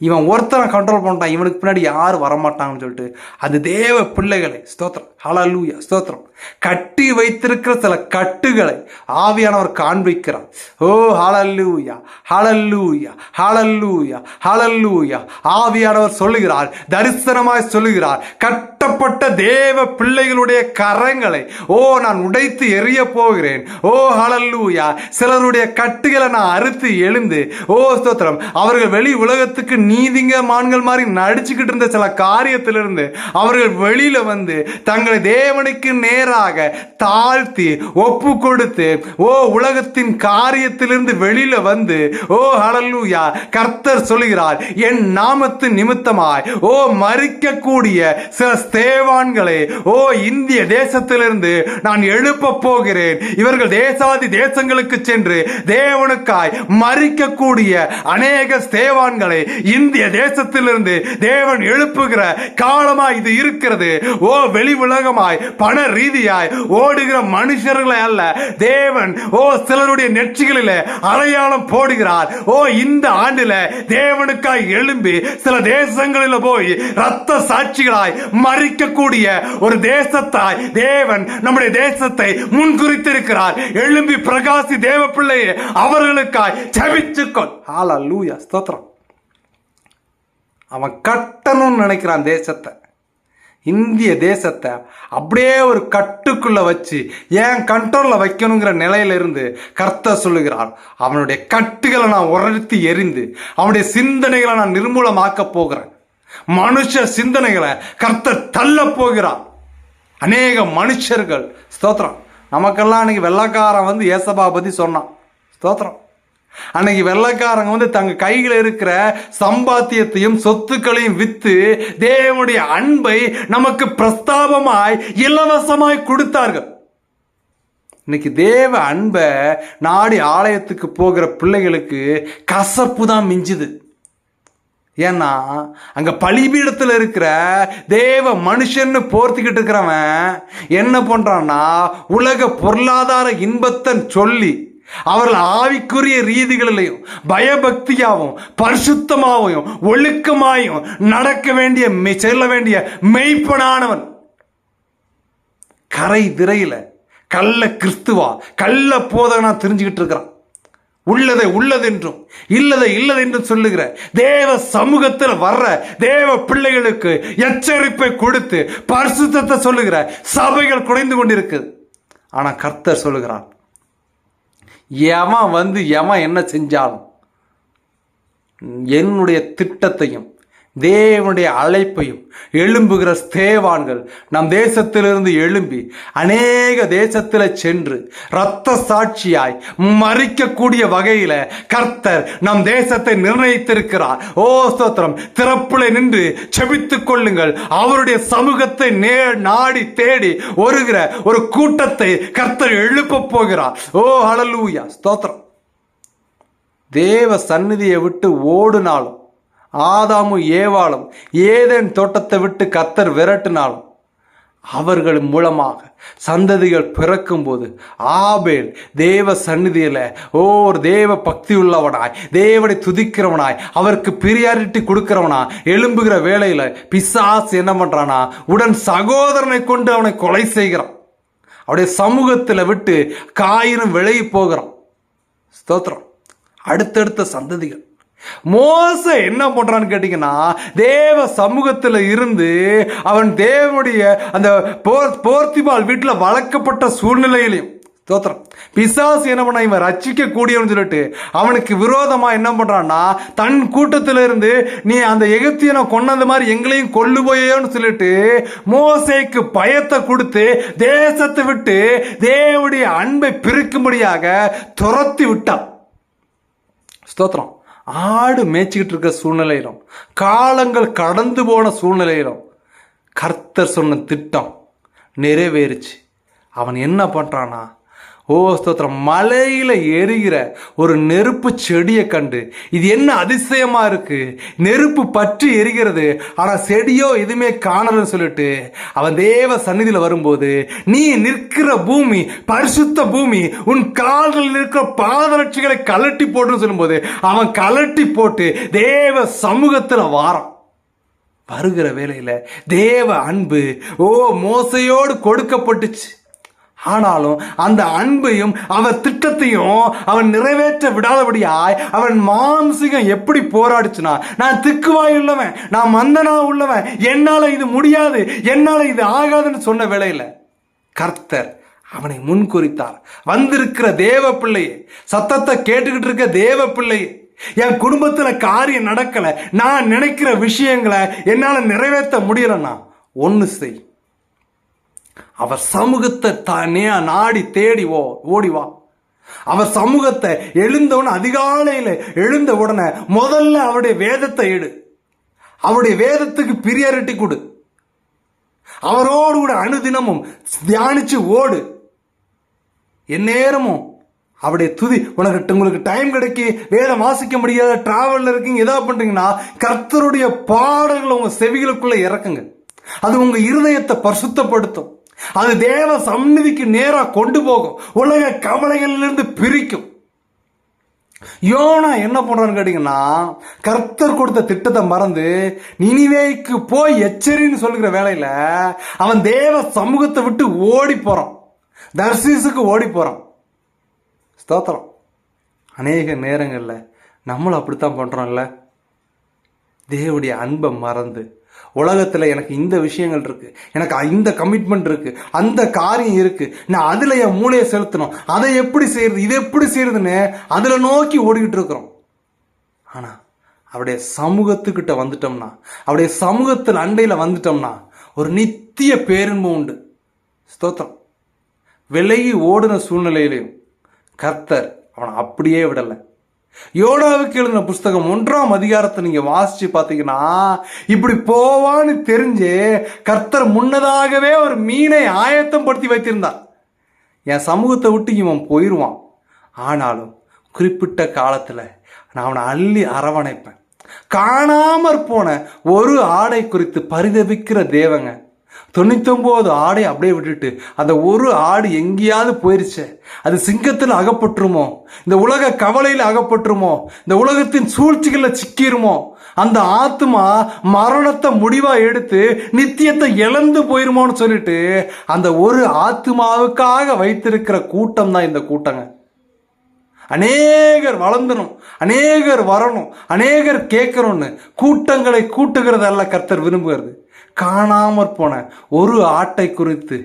இவன் ஒருத்தனை கண்ட்ரோல் பண்ணிட்டான், இவனுக்கு பின்னாடி யாரும் வரமாட்டாங்கன்னு சொல்லிட்டு அந்த தேவ பிள்ளைகளை, ஸ்தோத்திரம், ஹல்லேலூயா, ஸ்தோத்திரம், கட்டி வைத்திருக்கிற சில கட்டுகளை ஆவியானவர் காண்பிக்கிறார். ஓ ஹல்லேலூயா, ஹல்லேலூயா, ஹல்லேலூயா, ஹல்லேலூயா. ஆவியானவர் சொல்லுகிறார், தரிசனமாய் சொல்லுகிறார், கட்டப்பட்ட தேவ பிள்ளைகளுடைய கரங்களை நான் உடைத்து எறிய போகிறேன். ஓ ஹல்லேலூயா. சிலருடைய கட்டுகளை நான் அறுத்து எழுந்து, ஸ்தோத்திரம், அவர்கள் வெளி உலகத்துக்கு நீதிங்க மான்கள் மாதிரி நடிச்சுக்கிட்டு இருந்த சில காரியத்திலிருந்து அவர்கள் வெளியில வந்து தங்களை தேவனுக்கு நேராக தாழ்த்தி ஒப்பு கொடுத்து உலகத்தின் காரியத்திலிருந்து வெளியில வந்து ஹல்லேலூயா, கர்த்தர் சொல்லுகிறார், என் நாமத்தின் நிமித்தமாய் மரிக்கக்கூடிய சில ஸ்தேவான்களை இந்திய தேசத்திலிருந்து நான் எழுப்ப போகிறேன். இவர்கள் தேசாதி தேசங்களுக்கு சென்று தேவனுக்காய் மரிக்கக்கூடிய அநேக ஸ்தேவான்களை இந்திய தேசத்திலிருந்து தேவன் எழுப்புகிற காலமா இது இருக்கிறது. வெளி உலகமாய் பண ரீதியாய் ஓடுகிற மனுஷர்களை அல்ல, தேவன் சிலருடைய நெற்றிகளில் அடையாளம் போடுகிறார். இந்த ஆண்டில தேவனுக்காய் எழும்பி சில தேசங்களில் போய் ரத்த சாட்சிகளாய் மரிக்கக்கூடிய ஒரு தேசத்தாய் தேவன் நம்முடைய தேசத்தை முன்குறித்திருக்கிறார். எழும்பி பிரகாசி தேவ பிள்ளையே, அவர்களுக்காய் ஜெபிச்சுக்கொள். ஹல்லேலூயா, ஸ்தோத்திரம். அவன் கட்டணும்னு நினைக்கிறான் தேசத்தை. இந்திய தேசத்தை அப்படியே ஒரு கட்டுக்குள்ள வச்சு ஏன் கண்ட்ரோல்ல வைக்கணுங்கிற நிலையில இருந்து கர்த்தர் சொல்லுகிறார், அவனுடைய கட்டுகளை நான் உரத்தி எறிந்து அவனுடைய சிந்தனைகளை நான் நிர்மூலமாக்க போகிறேன். மனுஷ சிந்தனைகளை கர்த்தர் தள்ள போகிறார். அநேக மனுஷர்கள், ஸ்தோத்திரம், நமக்கெல்லாம் அன்னைக்கு வெள்ளக்காரன் வந்து ஏசப்பா பத்தி சொன்னான். ஸ்தோத்திரம். அன்னைக்கு வெள்ளக்காரங்க தங்க கையில் இருக்கிற சம்பாத்தியத்தையும் சொத்துக்களையும் வித்து தேவனுடைய அன்பை நமக்கு பிரஸ்தாபமாய் இலவசமாய் கொடுத்தார்கள். இன்னைக்கு தேவ அன்பை நாடி ஆலயத்துக்கு போகிற பிள்ளைகளுக்கு கசப்பு தான் மிஞ்சுது. ஏன்னா அங்க பலிபீடத்தில் இருக்கிற தேவ மனுஷன்னு போர்த்திக்கிட்டு இருக்கிறவன் என்ன பண்றான்னா, உலக பொருளாதார இன்பத்தை சொல்லி அவர்கள் ஆவிக்குரிய ரீதிகளிலையும் பயபக்தியாகவும் பரிசுத்தமாகவும் ஒழுக்கமாயும் நடக்க வேண்டிய செல்ல வேண்டிய மெய்ப்பனானவன் கரை திரையில கள்ள கிறிஸ்துவா கள்ள போதகனா தெரிஞ்சுக்கிட்டு இருக்கிறான். உள்ளதை உள்ளதென்றும் இல்லதை இல்லதென்றும் சொல்லுகிற தேவ சமூகத்தில் வர்ற தேவ பிள்ளைகளுக்கு எச்சரிப்பை கொடுத்து பரிசுத்தத்தை சொல்லுகிற சபைகள் குறைந்து கொண்டிருக்குது. ஆனா கர்த்தர் சொல்லுகிறார், எவன் என்ன செஞ்சாலும் என்னுடைய திட்டத்தையும் தேவனுடைய அழைப்பையும் எழும்புகிற ஸ்தேவான்கள் நம் தேசத்திலிருந்து எழும்பி அநேக தேசத்தில் சென்று இரத்த சாட்சியாய் மறிக்கக்கூடிய வகையில கர்த்தர் நம் தேசத்தை நிர்ணயித்திருக்கிறார். ஓ ஸ்தோத்திரம். திறப்புல நின்று செபித்துக் கொள்ளுங்கள். அவருடைய சமூகத்தை நாடி தேடி வருகிற ஒரு கூட்டத்தை கர்த்தர் எழுப்ப போகிறார். ஓ ஹல்லேலூயா, ஸ்தோத்திரம். தேவ சந்நிதியை விட்டு ஓடுனாலும், ஆதாமும் ஏவாளும் ஏதேன் தோட்டத்தை விட்டு கர்த்தர் விரட்டினாலும், அவர்கள் மூலமாக சந்ததிகள் பிறக்கும் போது ஆபேல் தேவ சந்நிதியில ஓர் தேவ பக்தி உள்ளவனாய் தேவனை துதிக்கிறவனாய் அவருக்கு பிரியாரிட்டி கொடுக்கிறவனாய் எழும்புகிற வேளையில பிசாசு என்ன பண்றானா, உடன் சகோதரனை கொண்டு அவனை கொலை செய்கிறான். அவருடைய சமூகத்தில் விட்டு காயினும் விலகி போகிறான். ஸ்தோத்திரம். அடுத்தடுத்த சந்ததிகள். மோசே என்ன பண்றான்னு கேட்டீங்கன்னா, தேவ சமூகத்தில் இருந்து அவன் தேவனுடைய அந்த போர்த்திபால் வீட்டில் வளர்க்கப்பட்ட சூழ்நிலையிலையும் ஸ்தோத்திரம் பிசாசு என்ன பண்ண, இவன் ரட்சிக்க கூடியவன் சொல்லிட்டு அவனுக்கு விரோதமா என்ன பண்றான்னா, தன் கூட்டத்தில இருந்து நீ அந்த எகிப்தியனை கொண்டது மாதிரி எங்களையும் கொல்லு போயோன்னு சொல்லிட்டு மோசேக்கு பயத்தை கொடுத்து தேசத்தை விட்டு தேவனுடைய அன்பை பிரிக்கும்படியாக துரத்தி விட்டான். ஸ்தோத்திரம். ஆடு மேய்ச்சிக்கிட்டு இருக்க சூழ்நிலையிலும் காலங்கள் கடந்து போன சூழ்நிலையிலும் கர்த்தர் சொன்ன திட்டம் நிறைவேறுச்சு. அவன் என்ன பண்றானா, ஓ ஸ்தோத்திரம், மலையில எரிகிற ஒரு நெருப்பு செடியை கண்டு இது என்ன அதிசயமா இருக்கு, நெருப்பு பற்றி எரிகிறது ஆனா செடியோ எதுவுமே காணலன்னு சொல்லிட்டு அவன் தேவ சந்நிதியில வரும்போது, நீ நிற்கிற பூமி பரிசுத்த பூமி, உன் கால்களில் இருக்கிற பாதரட்சிகளை கலட்டி போட்டுன்னு சொல்லும்போது அவன் கலட்டி போட்டு தேவ சமூகத்துல வாரான். வருகிற வேளையில தேவ அன்பு மோசையோடு கொடுக்கப்பட்டுச்சு. ஆனாலும் அந்த அன்பையும் அவன் திட்டத்தையும் அவன் நிறைவேற்ற விடாதபடியாய் அவன் மாம்சிகம் எப்படி போராடுச்சுனா, நான் திக்குவாய் உள்ளவன், நான் மந்தனா உள்ளவன், என்னால இது முடியாது, என்னால இது ஆகாதுன்னு சொன்ன வேளையில கர்த்தர் அவனை முன்குறித்தார். வந்திருக்கிற தேவ பிள்ளையே, சத்தத்தை கேட்டுக்கிட்டு இருக்க தேவ பிள்ளையே, என் குடும்பத்துல காரியம் நடக்கல, நான் நினைக்கிற விஷயங்களை என்னால நிறைவேற்ற முடியலன்னா ஒன்னு செய். அவர் சமூகத்தை தானே நாடி தேடி ஓடிவா. அவர் சமூகத்தை எழுந்தவன அதிகாலையில எழுந்த உடனே முதல்ல அவருடைய வேதத்தை எடு. அவருடைய வேதத்துக்கு பிரியாரிட்டி கொடு. அவரோடு கூட அனுதினமும் தியானிச்சு ஓடு. எந்நேரமும் அவருடைய துதி. உங்களுக்கு டைம் கிடைக்கி வேதம் வாசிக்க முடியாத டிராவல்ல இருக்கீங்க, ஏதாவது பண்றீங்கன்னா கர்த்தருடைய பாடல்களை உங்க செவிகளுக்குள்ள இறக்குங்க. அது உங்க இருதயத்தை பரிசுத்தப்படுத்தும். அது தேவ சந்நிதிக்கு நேரா கொண்டு போகும். உலக கவலைகளிலிருந்து பிரிக்கும். யோனா என்ன பண்றான்னு கேட்டீங்கன்னா, கர்த்தர் கொடுத்த திட்டத்தை மறந்து நினிவேக்கு போய் எச்சரின்னு சொல்லுகிற வேளையில அவன் தேவ சமூகத்தை விட்டு ஓடி போறான். தர்சீசுக்கு ஓடி போறான். ஸ்தோத்திரம். அநேக நேரங்கள்ல நம்மளும் அப்படித்தான் பண்றோம்ல. தேவனுடைய அன்பை மறந்து உலகத்தில் எனக்கு இந்த விஷயங்கள் இருக்கு, எனக்கு இந்த கமிட்மெண்ட் இருக்கு, அந்த காரியம் இருக்கு, நான் அதில் என் மூளையை செலுத்தணும், அதை எப்படி செய்யறது, இதை எப்படி செய்யறதுன்னு அதில் நோக்கி ஓடிக்கிட்டு இருக்கிறோம். ஆனால் அவருடைய சமூகத்துக்கிட்ட வந்துட்டோம்னா, அவருடைய சமூகத்தில் அண்டையில் வந்துட்டோம்னா ஒரு நித்திய பேரின்பம் உண்டு. ஸ்தோத்திரம். விலகி ஓடின சூழ்நிலையிலையும் கர்த்தர் அவனை அப்படியே விடலை. யோனாவுக்கு எழுதின புஸ்தகம் 1ஆம் அதிகாரத்தை நீங்க வாசிச்சு பார்த்தீங்கன்னா, இப்படி போவான்னு தெரிஞ்சு கர்த்தர் முன்னதாகவே ஒரு மீனை ஆயத்தம் படுத்தி வைத்திருந்தார். என் சமூகத்தை விட்டு இவன் போயிடுவான், ஆனாலும் குறிப்பிட்ட காலத்தில் நான் அவனை அள்ளி அரவணைப்பேன். காணாமற் போன ஒரு ஆடை குறித்து பரிதபிக்கிற தேவங்க 99 ஆடை அப்படியே விட்டுட்டு அந்த ஒரு ஆடு எங்கேயாவது போயிருச்சு, அது சிங்கத்தில் அகப்பட்டுருமோ, இந்த உலக கவலையில் அகப்பட்டுருமோ, இந்த உலகத்தின் சூழ்ச்சிகளில் சிக்கிருமோ, அந்த ஆத்மா மரணத்தை முடிவா எடுத்து நித்தியத்தை இழந்து போயிருமோன்னு சொல்லிட்டு அந்த ஒரு ஆத்மாவுக்காக வைத்திருக்கிற கூட்டம் தான் இந்த கூட்டங்க. அநேகர் வளர்ந்தணும், அநேகர் வரணும், அநேகர் கேட்கணும்னு கூட்டங்களை கூட்டுகிறதல்ல கர்த்தர் விரும்புகிறது. காணாமற் போன ஒரு ஆட்டை குறித்து,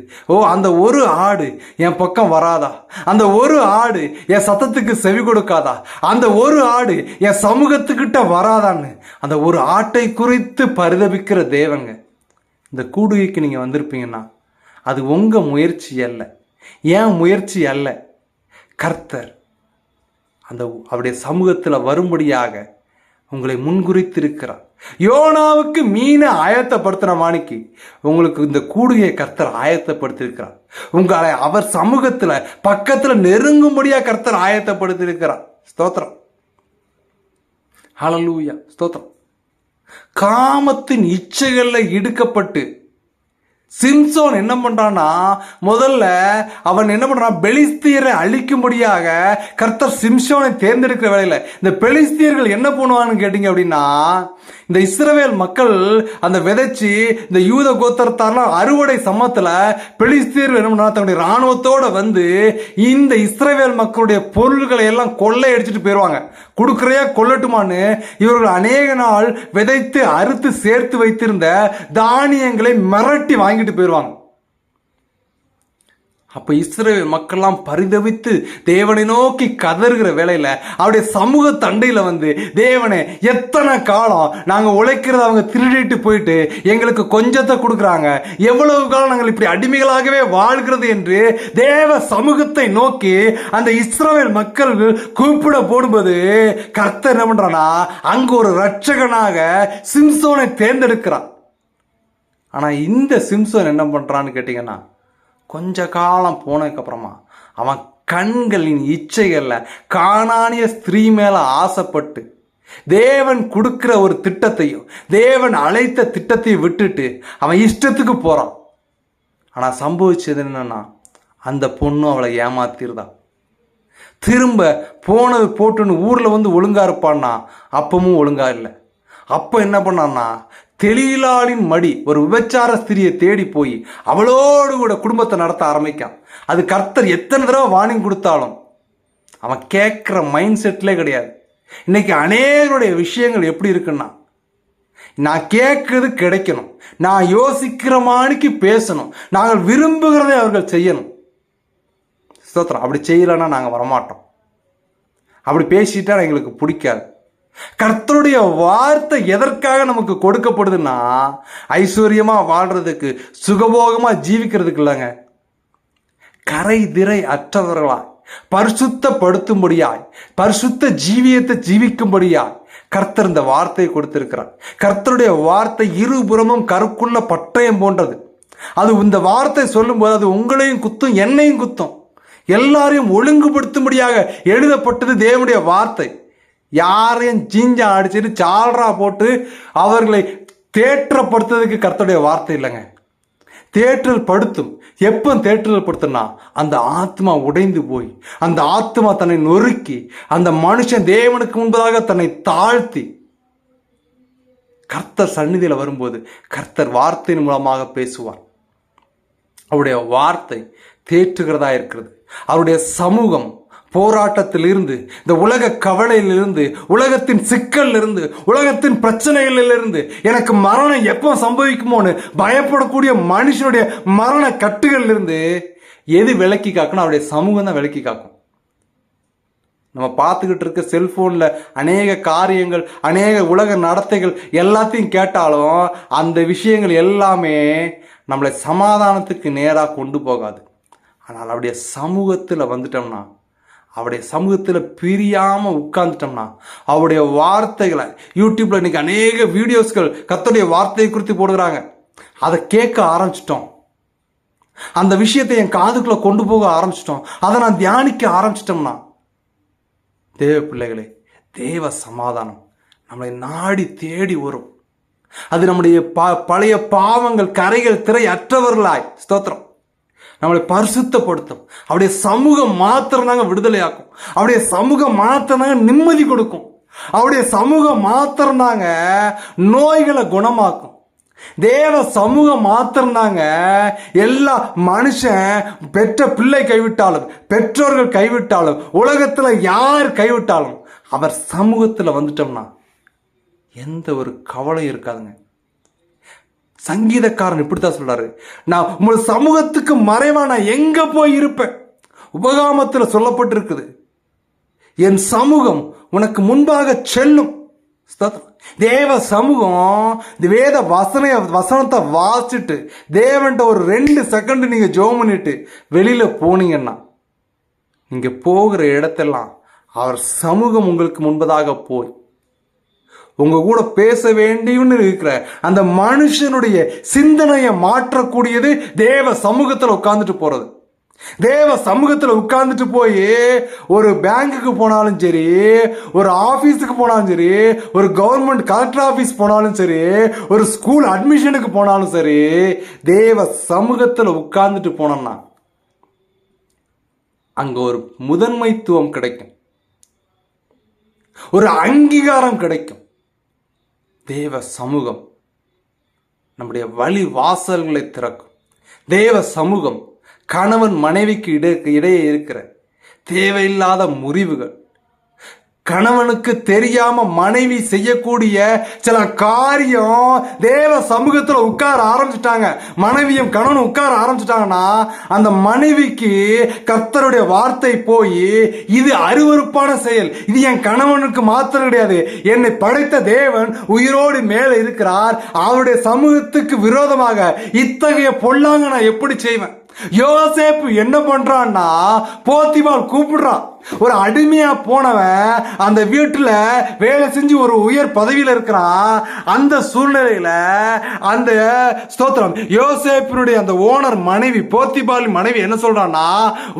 அந்த ஒரு ஆடு என் பக்கம் வராதா, அந்த ஒரு ஆடு என் சத்தத்துக்கு செவி கொடுக்காதா, அந்த ஒரு ஆடு என் சமூகத்துக்கிட்ட வராதான்னு அந்த ஒரு ஆட்டை குறித்து பரிதபிக்கிற தேவங்க. இந்த கூடுகைக்கு நீங்கள் வந்திருப்பீங்கன்னா அது உங்கள் முயற்சி அல்ல, ஏன் முயற்சி அல்ல. கர்த்தர் அந்த அவருடைய சமூகத்தில் வரும்படியாக உங்களை முன்குறித்திருக்கிறார். யோனாவுக்கு மீனை ஆயத்தப்படுத்தின மாணிக்கு உங்களுக்கு இந்த கூடுகையை கர்த்தர் ஆயத்தப்படுத்தியிருக்கிறார். உங்களை அவர் சமூகத்தில் பக்கத்தில் நெருங்கும்படியா கர்த்தர் ஆயத்தப்படுத்தியிருக்கிறார். ஸ்தோத்திரம், ஹல்லேலூயா, ஸ்தோத்திரம். காமத்தின் இச்சைகளில் இடுக்கப்பட்டு சிம்சோன் என்ன பண்றான்னா, முதல்ல அவன் என்ன பண்றான், பெலிஸ்தியரை அழிக்கும்படியாக கர்த்தர் சிம்சோனை தேர்ந்தெடுக்கிற வேலையில இந்த பெலிஸ்தியர்கள் என்ன பண்ணுவான்னு கேட்டீங்க அப்படின்னா, இந்த இஸ்ரவேல் மக்கள் அந்த விதைச்சு இந்த யூத கோத்திரத்தாரெல்லாம் அறுவடை சமயத்துல பெலிஸ்தியர்கள் என்ன பண்றாங்க, தன்னுடைய இராணுவத்தோட வந்து இந்த இஸ்ரவேல் மக்களுடைய பொருள்களை எல்லாம் கொள்ளை அடிச்சுட்டு போயிடுவாங்க. கொடுக்குறையா கொள்ளட்டுமான்னு இவர்கள் அநேக நாள் விதைத்து அறுத்து சேர்த்து வைத்திருந்த தானியங்களை மிரட்டி வாங்கிட்டு போயிடுவாங்க. அப்ப இஸ்ரவேல் மக்கள்லாம் பரிதவித்து தேவனை நோக்கி கதறுகிற வேளையில அவருடைய சமூக தண்டையில வந்து, தேவனே எத்தனை காலம் நாங்க உழைக்கிறத அவங்க திருடிட்டு போயிட்டு எங்களுக்கு கொஞ்சத்தை கொடுக்குறாங்க, எவ்வளவு காலம் நாங்கள் இப்படி அடிமைகளாகவே வாழ்கிறது என்று தேவ சமூகத்தை நோக்கி அந்த இஸ்ரவேல் மக்கள் கூப்பிட போடும்போது கர்த்தர் என்ன பண்றானா, அங்க ஒரு ரட்சகனாக சிம்சோனை தேர்ந்தெடுக்கிறான். ஆனா இந்த சிம்சோன் என்ன பண்றான்னு கேட்டீங்கன்னா, கொஞ்ச காலம் போனதுக்கு அப்புறமா அவன் கண்களின் இச்சைகள்ல கானானிய ஸ்திரீ மேல ஆசைப்பட்டு தேவன் கொடுக்கிற ஒரு திட்டத்தையும் தேவன் அழைத்த திட்டத்தையும் விட்டுட்டு அவன் இஷ்டத்துக்கு போறான். ஆனா சம்பவிச்சது என்னன்னா, அந்த பொண்ணு அவளை ஏமாத்திருதான். திரும்ப போனது போட்டுன்னு ஊர்ல வந்து ஒழுங்கா இருப்பான்னா அப்பவும் ஒழுங்கா இல்லை. அப்ப என்ன பண்ணான்னா, தெளிலாளின் மடி ஒரு விபச்சார ஸ்திரியை தேடி போய் அவளோடு கூட குடும்பத்தை நடத்த ஆரம்பிக்கான். அது கர்த்தர் எத்தனை தடவை வார்னிங் கொடுத்தாலும் அவன் கேட்குற மைண்ட் செட்லே கிடையாது. இன்னைக்கு அநேகருடைய விஷயங்கள் எப்படி இருக்குன்னா, நான் கேட்கறது கிடைக்கணும், நான் யோசிக்கிற மாணிக்கு பேசணும், நாங்கள் விரும்புகிறதை அவர்கள் செய்யணும். ஸ்தோத்திரம். அப்படி செய்யலைன்னா நாங்கள் வரமாட்டோம், அப்படி பேசிட்டா எங்களுக்கு பிடிக்காது. கர்த்தருடைய வார்த்தை எதற்காக நமக்கு கொடுக்கப்படுதுன்னா, ஐஸ்வர்யமா வாழ்றதுக்கு, சுகபோகமா ஜீவிக்கிறதுக்கு இல்லைங்க, கரை திரை அற்றவர்களாய் பரிசுத்தப்படுத்தும்படியாய் பரிசுத்த ஜீவியத்தை ஜீவிக்கும்படியாய் கர்த்தர் இந்த வார்த்தையை கொடுத்திருக்கிறார். கர்த்தருடைய வார்த்தை இருபுறமும் கருக்குள்ள பட்டயம் போன்றது. அது இந்த வார்த்தை சொல்லும் போது அது உங்களையும் குத்தும், என்னையும் குத்தும், எல்லாரையும் ஒழுங்குபடுத்தும்படியாக எழுதப்பட்டது தேவனுடைய வார்த்தை. யாரையும் ஜீஞ்சா அடிச்சுட்டு சால்ரா போட்டு அவர்களை தேற்றப்படுத்துறதுக்கு கர்த்தருடைய வார்த்தை இல்லைங்க. தேற்றல் படுத்தும். எப்போ தேற்றல் படுத்துனா, அந்த ஆத்மா உடைந்து போய் அந்த ஆத்மா தன்னை நொறுக்கி அந்த மனுஷன் தேவனுக்கு முன்பதாக தன்னை தாழ்த்தி கர்த்தர் சந்நிதியில் வரும்போது கர்த்தர் வார்த்தையின் மூலமாக பேசுவார். அவருடைய வார்த்தை தேற்றுகிறதா இருக்கிறது. அவருடைய சமூகம் போராட்டத்திலிருந்து, இந்த உலக கவலையிலிருந்து, உலகத்தின் சிக்கலிலிருந்து, உலகத்தின் பிரச்சனைகளிலிருந்து, எனக்கு மரணம் எப்போ சம்பவிக்குமோன்னு பயப்படக்கூடிய மனுஷனுடைய மரண கட்டுகளிலிருந்து எது விலக்கி காக்கணும்? அவருடைய சமூகம் தான் விலக்கி காக்கும். நம்ம பார்த்துக்கிட்டு இருக்க செல்போன்ல அநேக காரியங்கள், அநேக உலக நடத்தைகள் எல்லாத்தையும் கேட்டாலும் அந்த விஷயங்கள் எல்லாமே நம்மளை சமாதானத்துக்கு நேராக கொண்டு போகாது. ஆனால் அவருடைய சமூகத்தில் வந்துட்டோம்னா, அவருடைய சமூகத்தில் பிரியாமல் உட்கார்ந்துட்டோம்னா, அவருடைய வார்த்தைகளை யூடியூப்ல இன்னைக்கு அநேக வீடியோஸ்கள் கர்த்தருடைய வார்த்தையை குறித்து போடுறாங்க. அதை கேட்க ஆரம்பிச்சிட்டோம். அந்த விஷயத்தை என் காதுக்குள்ள கொண்டு போக ஆரம்பிச்சிட்டோம். அதை நான் தியானிக்க ஆரம்பிச்சிட்டோம்னா, தேவ பிள்ளைகளே, தேவ சமாதானம் நம்மளை நாடி தேடி வரும். அது நம்முடைய பழைய பாவங்கள், கரைகள், திரை அற்றவர்களாய், ஸ்தோத்திரம், நம்மளை பரிசுத்தப்படுத்தும். அவருடைய சமூகம் மாத்திரம் தாங்க விடுதலையாக்கும். அவருடைய சமூகம் மாத்திரம் தாங்க நிம்மதி கொடுக்கும். அவருடைய சமூகம் மாத்திரம் தாங்க நோய்களை குணமாக்கும். தேவ சமூகம் மாத்திரம்தாங்க எல்லா மனுஷன் பெற்ற பிள்ளை கைவிட்டாலும், பெற்றோர்கள் கைவிட்டாலும், உலகத்துல யார் கைவிட்டாலும் அவர் சமூகத்துல வந்துட்டோம்னா எந்த ஒரு கவலையும் இருக்காதுங்க. சங்கீதக்காரன் இப்படித்தான் சொல்றாரு, நான் உங்கள் சமூகத்துக்கு மறைவா நான் எங்க போய் இருப்பேன். உபகாமத்தில் சொல்லப்பட்டிருக்குது, என் சமூகம் உனக்கு முன்பாக செல்லும். தேவ சமூகம், வேத வசனத்தை வாசிச்சுட்டு தேவன்ட்ட ஒரு 2 செகண்ட் நீங்க ஜெபம் பண்ணிட்டு வெளியில போனீங்கன்னா, நீங்க போகிற இடத்தெல்லாம் அவர் சமூகம் உங்களுக்கு முன்பதாக போய் உங்க கூட பேச வேண்டியன்னு இருக்கிற அந்த மனுஷனுடைய சிந்தனையை மாற்றக்கூடியது தேவ சமூகத்தில் உட்கார்ந்துட்டு போறது. தேவ சமூகத்தில் உட்கார்ந்துட்டு போய் ஒரு பேங்குக்கு போனாலும் சரி, ஒரு ஆபீஸுக்கு போனாலும் சரி, ஒரு கவர்மெண்ட் கலெக்டர் ஆபீஸ் போனாலும் சரி, ஒரு ஸ்கூல் அட்மிஷனுக்கு போனாலும் சரி, தேவ சமூகத்தில் உட்கார்ந்துட்டு போனோம்னா அங்க ஒரு முதன்மைத்துவம் கிடைக்கும், ஒரு அங்கீகாரம் கிடைக்கும். தேவ சமூகம் நம்முடைய வழி வாசல்களை திறக்கும். தேவ சமூகம் கணவன் மனைவிக்கு இடையே இருக்கிற தேவையில்லாத முறிவுகள், கணவனுக்கு தெரியாம மனைவி செய்யக்கூடிய சில காரியம் தேவ சமூகத்துல உட்கார ஆரம்பிச்சுட்டாங்க, மனைவியும் கணவனும் உட்கார ஆரம்பிச்சுட்டாங்கன்னா, அந்த மனைவிக்கு கர்த்தருடைய வார்த்தை போய், இது அருவருப்பான செயல், இது என் கணவனுக்கு மாத்திரம் கிடையாது, என்னை படைத்த தேவன் உயிரோடு மேல இருக்கிறார், அவருடைய சமூகத்துக்கு விரோதமாக இத்தகைய பொல்லாங்க நான் எப்படி செய்வேன். யோசேப்பு என்ன பண்றான்னா, போத்திபால் கூப்பிடுறான். ஒரு அடிமையா போனவன் அந்த வீட்டுல வேலை செஞ்சு ஒரு உயர் பதவியில இருக்கிறான். அந்த சூழ்நிலையில அந்த ஸ்தோத்திரம் யோசேப்பினுடைய அந்த ஓனர் மனைவி, போத்திபால் மனைவி என்ன சொல்றான்னா,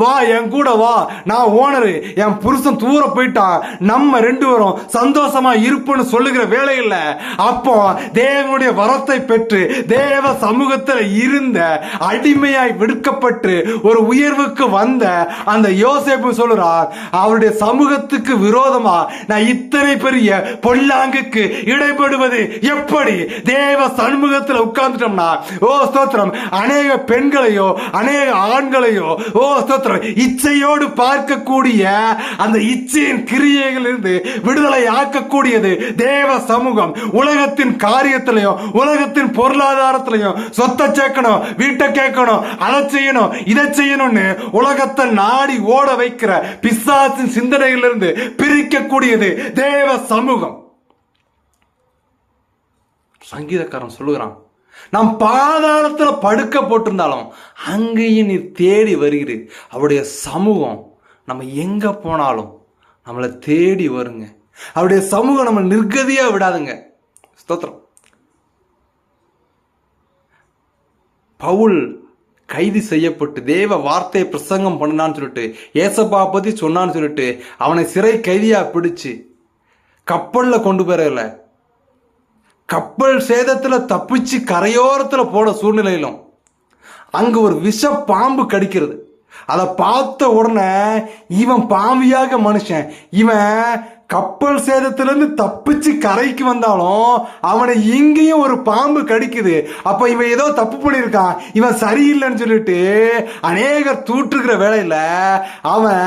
வா என் கூட வா, நான் ஓனரு, என் புருஷன் தூர போயிட்டான், நம்ம 2 பேரும் சந்தோஷமா இருப்புன்னு சொல்லுகிற வேலையில் அப்போ தேவனுடைய வரத்தை பெற்று தேவ சமூகத்தில் இருந்த அடிமையாய் விடுக்கப்பட்டு ஒரு உயர்வுக்கு வந்த அந்த யோசேப்பு சொல்றார், அவருடைய சமூகத்துக்கு விரோதமா நான் இத்தனை பெரிய பொல்லாங்குக்கு இடைபடுவது எப்படி? தேவ சமூகத்தில் உட்கார்ந்துட்டோம்னா, ஓ ஸ்தோத்திரம், அநேக பெண்களையோ அநேக ஆண்களையோ ஓ ஸ்தோத்திரம் இச்சையோடு பார்க்கக்கூடிய அந்த இச்சையின் கிரியைகளிலிருந்து விடுதலை ஆக்கக்கூடியது தேவ சமூகம். உலகத்தின் காரியத்திலையும் உலகத்தின் பொருளாதாரத்திலையும் சொத்தை சேர்க்கணும், வீட்டை கேட்கணும், அதை செய்யணும், இதை செய்யணும்னு உலகத்தை நாடி ஓட வைக்கிற பிசாசின் சிந்தனையிலிருந்து பிரிக்கக்கூடியது தேவ சமூகம். சங்கீதக்காரன் சொல்லுகிறான், நாம் பாதாளத்தில் படுக்க போட்டிருந்தாலும் அங்கேயும் நீ தேடி வருகிறீர். அவருடைய சமூகம் நம்ம எங்க போனாலும் நம்மளை தேடி வருங்க. அவருடைய சமூகம் நம்ம நிர்கதியா விடாதுங்க. ஸ்தோத்திரம். பவுல் கைது செய்யப்பட்டு தேவ வார்த்தையை பிரசங்கம் பண்ணான்னு சொல்லிட்டு, ஏசப்பா பத்தி சொன்னான்னு சொல்லிட்டு அவனை சிறை கைதியா பிடிச்சு கப்பல்ல கொண்டு போறல, கப்பல் சேதத்துல தப்பிச்சு கரையோரத்துல போட சூழ்நிலையிலும் அங்க ஒரு விஷ பாம்பு கடிக்கிறது. அதை பார்த்த உடனே இவன் பாவியாக மனுஷன், இவன் கப்பல் சேதத்திலிருந்து தப்பிச்சு கரைக்கு வந்தாலும் அவனை இங்கேயும் ஒரு பாம்பு கடிக்குது. அப்ப இவன் ஏதோ தப்பு பண்ணியிருக்கான், இவன் சரியில்லைன்னு சொல்லிட்டு அநேகர் தூற்றுகிற வேளையில அவன்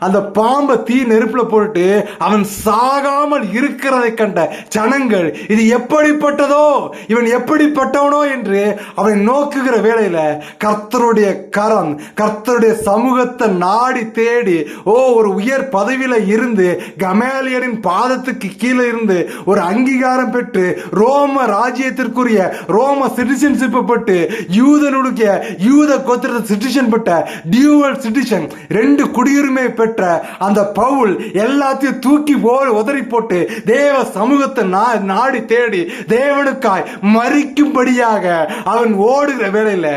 அந்த பாம்பை தீ நெருப்புல போட்டு அவன் சாகாமல் இருக்கிறதை கண்ட ஜனங்கள் இது எப்படிப்பட்டதோ, இவன் எப்படிப்பட்டவனோ என்று அவனை நோக்குகிற வேளையில கர்த்தருடைய கரம், கர்த்தருடைய சமூகத்தை நாடி தேடி ஒரு உயர் பதவியில இருந்து கமேலியரின் பாதத்துக்கு கீழே இருந்து ஒரு அங்கீகாரம் பெற்று ரோம ராஜ்யத்திற்குரிய ரோம சிட்டிசன்ஷிப் பெற்று யூதனுடைய யூத கோத்திர சிட்டிசன் பெற்ற டியூவல் சிட்டிசன் 2 குடியுரிமை பெற்ற அந்த பவுல் எல்லாத்தையும் தூக்கி உதறி போட்டு தேவ சமூகத்தை நாடி தேடி தேவனுக்காய் மறிக்கும்படியாக அவன் ஓடுகிற வேளையில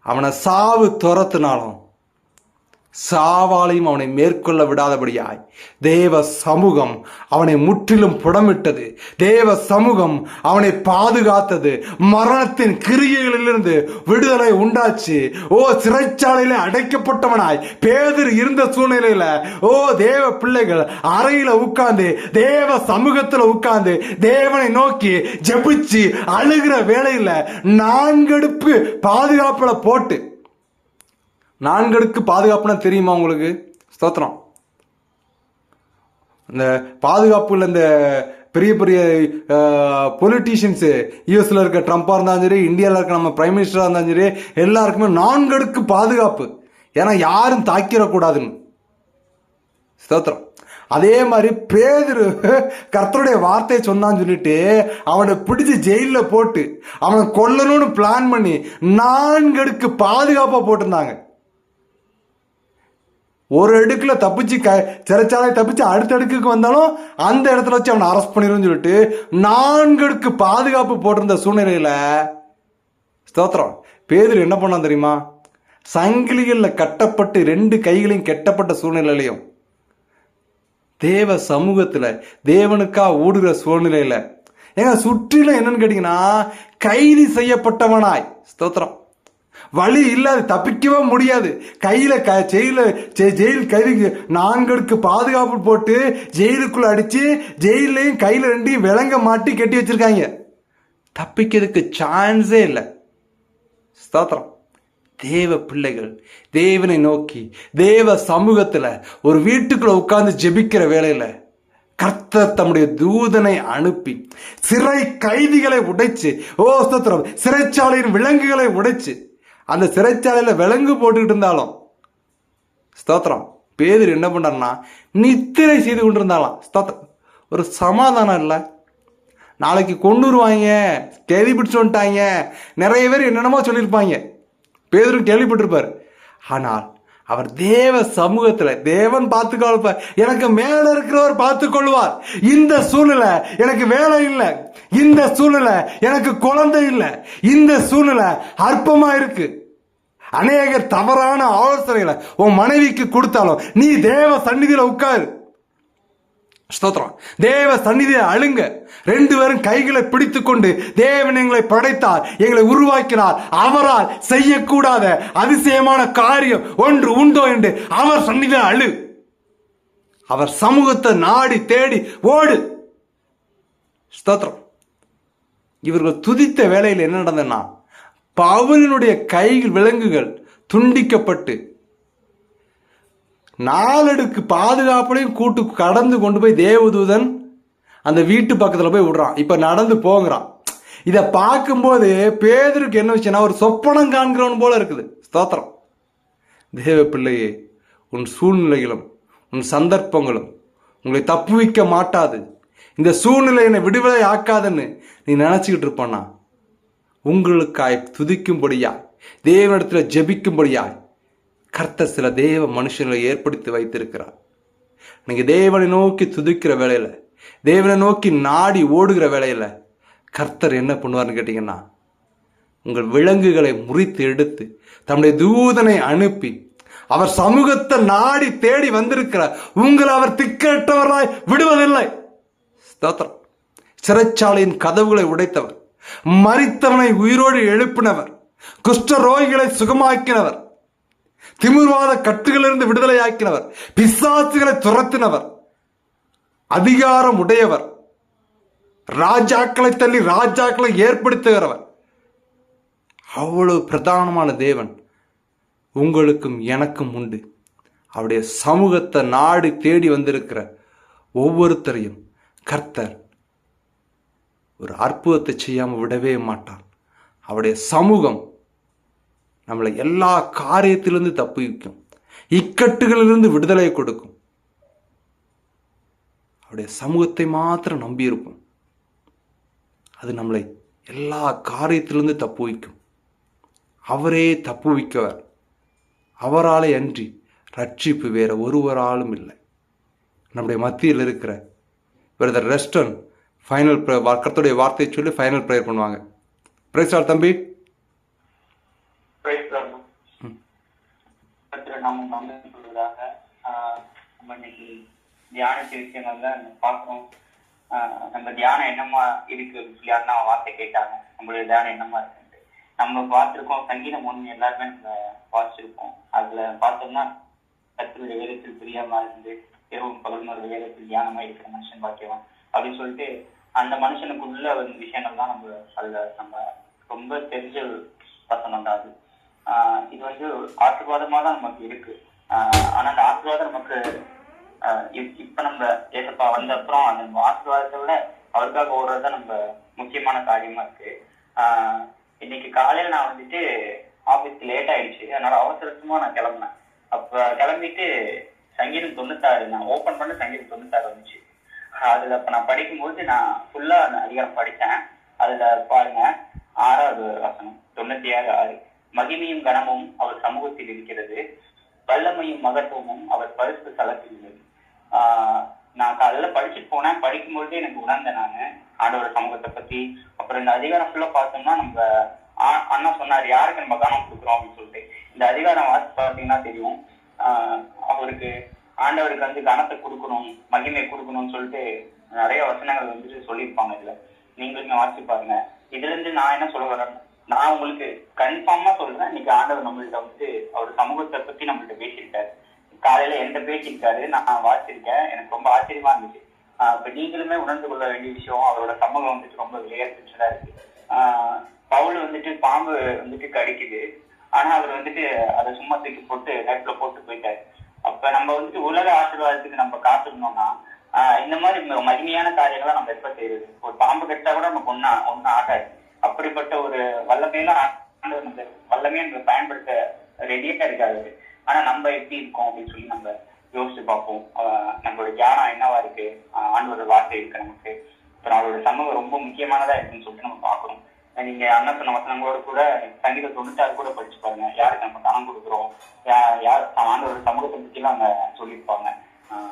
அவனை சாவு துரத்தினாலும் சாவாலையும் அவனை மேற்கொள்ள விடாதபடியாய் தேவ சமூகம் அவனை முற்றிலும் புடமிட்டது. தேவ சமூகம் அவனை பாதுகாத்தது. மரணத்தின் கிரியைகளிலிருந்து விடுதலை உண்டாச்சு. சிறைச்சாலையில அடைக்கப்பட்டவனாய் பேதுரு இருந்த சூழ்நிலையில தேவ பிள்ளைகள் அறையில உட்கார்ந்து தேவ சமூகத்துல உட்கார்ந்து தேவனை நோக்கி ஜெபிச்சு அழுகிற வேளையில 4 அடுப்பு பாதுகாப்புல போட்டு, 4 அடுக்கு பாதுகாப்புனா தெரியுமா உங்களுக்கு? ஸ்தோத்திரம். இந்த பாதுகாப்புல இந்த பெரிய பெரிய பொலிட்டீஷியன்ஸ் யூஎஸ்ல இருக்க ட்ரம்ப்பா இருந்தாலும் சரி, இந்தியாவில் இருக்க நம்ம பிரைம் மினிஸ்டரா இருந்தாலும் சரி, எல்லாருக்குமே 4 அடுக்கு பாதுகாப்பு. ஏன்னா யாரும் தாக்கிடக்கூடாதுன்னு. ஸ்தோத்திரம். அதே மாதிரி பேதுரு கர்த்தருடைய வார்த்தையை சொன்னான்னு சொல்லிட்டு அவனை பிடிச்சு ஜெயில போட்டு அவனை கொல்லணும்னு பிளான் பண்ணி 4 அடுக்கு பாதுகாப்பா போட்டிருந்தாங்க. ஒரு அடுக்குல தப்பிச்சு சிறைச்சாலை தப்பிச்சு அடுத்த அடுக்குக்கு வந்தாலும் அந்த இடத்துல வச்சு அவனை அரெஸ்ட் பண்ணிடும் சொல்லிட்டு 4 அடுக்கு பாதுகாப்பு போட்டிருந்த சூழ்நிலையில ஸ்தோத்திரம் பேதுரு என்ன பண்ணான் தெரியுமா? சங்கிலிகள்ல கட்டப்பட்டு 2 கைகளையும் கெட்டப்பட்ட சூழ்நிலையிலையும் தேவ சமூகத்துல தேவனுக்கா ஊடுகிற சூழ்நிலையில சுற்றிலும் என்னன்னு கேட்டீங்கன்னா கைது செய்யப்பட்டவனாய், ஸ்தோத்திரம், வழி இல்லாது தப்பிக்கவே முடியாது. கையில ஜெயில் கைதுக்கு 4 அடுக்கு பாதுகாப்பு போட்டு ஜெயிலுக்குள்ள அடிச்சு ஜெயிலையும் கையில 2 விலங்க மாட்டி கட்டி வச்சிருக்காங்க. தப்பிக்கிறதுக்கு சான்ஸே இல்லை. ஸ்தோத்திரம். தேவ பிள்ளைகள் தேவனை நோக்கி தேவ சமூகத்துல ஒரு வீட்டுக்குள்ள உட்கார்ந்து ஜெபிக்கிற வேளையில கர்த்தர் தம்முடைய தூதனை அனுப்பி சிறை கைதிகளை உடைச்சு ஸ்தோத்திரம் சிறைச்சாலையின் விலங்குகளை உடைச்சு அந்த சிறைச்சாலையில விலங்கு போட்டுக்கிட்டு இருந்தாலும் ஸ்தோத்திரம் பேதுரு என்ன பண்றாருன்னா நித்திரை செய்து கொண்டிருந்தாலும் ஸ்தோத்திரம். ஒரு சமாதானம் இல்லை. நாளைக்கு கொண்டு வருவாங்க, கேள்வி பிடிச்சு வந்துட்டாங்க, நிறைய பேர் என்னென்னமோ சொல்லியிருப்பாங்க. பேதுரு கேள்விப்பட்டிருப்பார். ஆனால் அவர் தேவ சமூகத்துல தேவன் பார்த்துக்கொள்வார், எனக்கு மேல இருக்கிறவர் பார்த்துக் கொள்வார். இந்த சூழ்நிலை எனக்கு வேலை இல்லை, இந்த சூழ்நிலை எனக்கு குழந்தை இல்லை, இந்த சூழ்நிலை அற்பமா இருக்கு. அநேகர் தவறான ஆலோசனைகளை உன் மனைவிக்கு கொடுத்தாலும் நீ தேவ சந்நிதியில உட்காரு. ஸ்தோத்திரம். தேவ சந்நிதியை அழுங்க. 2 பேரும் கைகளை பிடித்துக் கொண்டு தேவன் எங்களை படைத்தார், எங்களை உருவாக்கினார், அவரால் செய்யக்கூடாத அதிசயமான காரியம் ஒன்று உண்டோ என்று அவர் சந்நிதியில அழு. அவர் சமூகத்தை நாடி தேடி ஓடு. ஸ்தோத்திரம். இவர்கள் துதித்த வேளையில் என்ன நடந்ததுன்னா பவுலினுடைய கைகள் விலங்குகள் துண்டிக்கப்பட்டு 4 அடுக்கு பாதுகாப்புலையும் கூட்டு கடந்து கொண்டு போய் தேவதூதன் அந்த வீட்டு பக்கத்துல போய் விடுறான். இப்ப நடந்து போங்கிறான். இத பார்க்கும்போது பேதுருக்கு என்ன விஷயம்னா ஒரு சொப்பனம் காண்கிறவன் போல இருக்குது. ஸ்தோத்திரம். தேவ பிள்ளையே, உன் சூழ்நிலைகளும் உன் சந்தர்ப்பங்களும் உங்களை தப்புவிக்க மாட்டாது. இந்த சூழ்நிலை என்னை விடுதலை ஆக்காதுன்னு நீ நினைச்சுக்கிட்டு இருப்பானா, உங்களுக்காய் துதிக்கும்படியாய் தேவனிடத்துல ஜெபிக்கும்படியாய் கர்த்தர் சில தேவ மனுஷங்களை ஏற்படுத்தி வைத்திருக்கிறார். நீங்க தேவனை நோக்கி துதிக்கிற வேளையில, தேவனை நோக்கி நாடி ஓடுகிற வேளையில கர்த்தர் என்ன பண்ணுவார்னு கேட்டீங்கன்னா, உங்கள் விலங்குகளை முறித்து எடுத்து தம்முடைய தூதனை அனுப்பி அவர் சமூகத்தை நாடி தேடி வந்திருக்கிறார். உங்களை அவர் திக்கற்றவராய் விடுவதில்லை. ஸ்தோத்திரம். சிறைச்சாலையின் கதவுகளை உடைத்தவர், மரித்தவனை உயிரோடு எழுப்பினவர், குஷ்ட ரோகிகளை சுகமாக்கினவர், திமிர்வாத கட்டுகளிலிருந்து விடுதலை ஆக்கினவர், பிசாசுகளை துரத்தினவர், அதிகாரம் உடையவர், ராஜாக்களை தள்ளி ராஜாக்களை ஏற்படுத்துகிறவர். அவ்வளவு பிரதானமான தேவன் உங்களுக்கும் எனக்கும் உண்டு. அவருடைய சமூகத்தை நாடு தேடி வந்திருக்கிற ஒவ்வொருத்தரையும் கர்த்தர் ஒரு அற்புதத்தை செய்யாமல் விடவே மாட்டார். அவருடைய சமூகம் நம்மளை எல்லா காரியத்திலிருந்து தப்புவிக்கும், இக்கட்டுகளிலிருந்து விடுதலை கொடுக்கும். அவருடைய சமூகத்தை மாத்திரம் நம்பி இருப்போம். அது நம்மளை எல்லா காரியத்திலிருந்து தப்புவிக்கும். அவரே தப்புவிக்கவர். அவராலே அன்றி ரட்சிப்பு வேற ஒருவராலும் இல்லை. நம்முடைய மத்தியில் இருக்கிற பிரதர் ரெஸ்டன் ஃபைனல் கர்த்தருடைய வார்த்தையை சொல்லி ஃபைனல் ப்ரேயர் பண்ணுவாங்க. பிரைஸ் லார்ட் தம்பி. நம்ம இன்னைக்கு தியானிச்ச விஷயங்கள்ல பார்க்கிறோம். நம்ம தியானம் என்னமா இருக்கு சொல்லி அண்ணா வார்த்தை கேட்டாங்க. நம்மளுடைய தியானம் என்னமா இருக்கு நம்ம பார்த்திருக்கோம். சங்கீதம் 1 எல்லாருமே நம்ம வாசிச்சிருக்கோம். அதுல பார்த்தோம்னா கர்த்தருடைய வேதத்தில் பிரியமா இருந்து இரவும் பகலும் ஒரு வேதத்தில் தியானமா இருக்கிற மனுஷன் பாக்கியவான் அப்படின்னு சொல்லிட்டு அந்த மனுஷனுக்குள்ள விஷயங்கள் தான் நம்ம அதுல நம்ம ரொம்ப தெரிஞ்ச வசனம் தான் அது. இது ஆசீர்வாதமா தான் நமக்கு இருக்கு. ஆனா அந்த ஆசீர்வாதம் நமக்கு இப்ப நம்ம ஏசப்பா வந்த அப்புறம் அந்த ஆசீர்வாதத்தை விட அவருக்காக ஓடுறதுதான் நம்ம முக்கியமான காரியமா இருக்கு. இன்னைக்கு காலையில நான் ஆபீஸ்க்கு லேட் ஆயிடுச்சு. அதனால அவசரமா நான் கிளம்புனேன். அப்ப கிளம்பிட்டு சங்கீதம் 96 நான் ஓபன் பண்ண சங்கீதம் 96 வந்துச்சு. அதுல இப்ப நான் படிக்கும்போது நான் ஃபுல்லா அந்த அதிகாரம் படித்தேன். அதுல பாருங்க 6வது வசனம் 96:6 மகிமையும் கனமும் அவர் சமூகத்தில் இருக்கிறது, வல்லமையும் மகத்துவமும் அவர் பரிசு தலத்தில் உள்ளது. நான் காலையில படிச்சுட்டு போனேன். படிக்கும்போது எனக்கு உணர்ந்தேன் நானு ஆண்டவர சமூகத்தை பத்தி. அப்புறம் இந்த அதிகாரம் ஃபுல்லா பார்த்தோம்னா நம்ம அண்ணா சொன்னார் யாருக்கு நம்ம கனம் கொடுக்குறோம் அப்படின்னு சொல்லிட்டு. இந்த அதிகாரம் வாசிச்சு பார்த்தீங்கன்னா தெரியும். அவருக்கு ஆண்டவருக்கு கனத்தை கொடுக்கணும், மகிமை கொடுக்கணும்னு சொல்லிட்டு நிறைய வசனங்கள் சொல்லியிருப்பாங்க. இதுல நீங்களுமே வாசிச்சு பாருங்க. இதுல இருந்து நான் என்ன சொல்ல வரேன், நான் உங்களுக்கு கன்ஃபார்மா சொல்றேன், இன்னைக்கு ஆண்டவர் நம்மள்கிட்ட அவர் சமூகத்தை பத்தி நம்மள்கிட்ட பேசியிருக்காரு. காலையில எந்த பேசியிருக்காரு நான் வாசிச்சிருக்கேன். எனக்கு ரொம்ப ஆச்சரியமா இருந்துச்சு. இப்ப நீங்களுமே உணர்ந்து கொள்ள வேண்டிய விஷயம், அவரோட சமூகம் ரொம்ப விளையாட்டுச்சதா இருக்கு. பவுல் பாம்பு கடிக்குது. ஆனா அவர் அதை சும்மா தூக்கி போட்டு நெட்ல போட்டு போயிட்டாரு. அப்ப நம்ம உலக ஆசீர்வாதத்துக்கு நம்ம காத்திருந்தோம்னா இந்த மாதிரி மகிமையான காரியங்கள்லாம் நம்ம எப்ப செய்யுது. ஒரு பாம்பு கட்டா கூட நமக்கு ஒன்னும் ஆகாது. அப்படிப்பட்ட ஒரு வல்லமையை நம்ம பயன்படுத்த ரெடியா இருக்காது. ஆனா நம்ம எப்படி இருக்கோம் அப்படின்னு சொல்லி நம்ம யோசிச்சு பார்ப்போம். நம்மளோட தியானம் என்னவா இருக்கு, ஆண்டோட வார்த்தை இருக்கு நமக்கு. அப்புறம் அவரோட சமூகம் ரொம்ப முக்கியமானதா இருக்குன்னு சொல்லிட்டு நம்ம பார்க்கணும். நீங்க அண்ணன் சொன்ன வசனங்களோட கூட சங்கீதம் 96 கூட படிச்சு பாருங்க. யாருக்கு நம்ம கனம் கொடுக்குறோம், யார் ஆண்டோட சமூகத்தை பத்தி எல்லாம் அங்க சொல்லியிருப்பாங்க.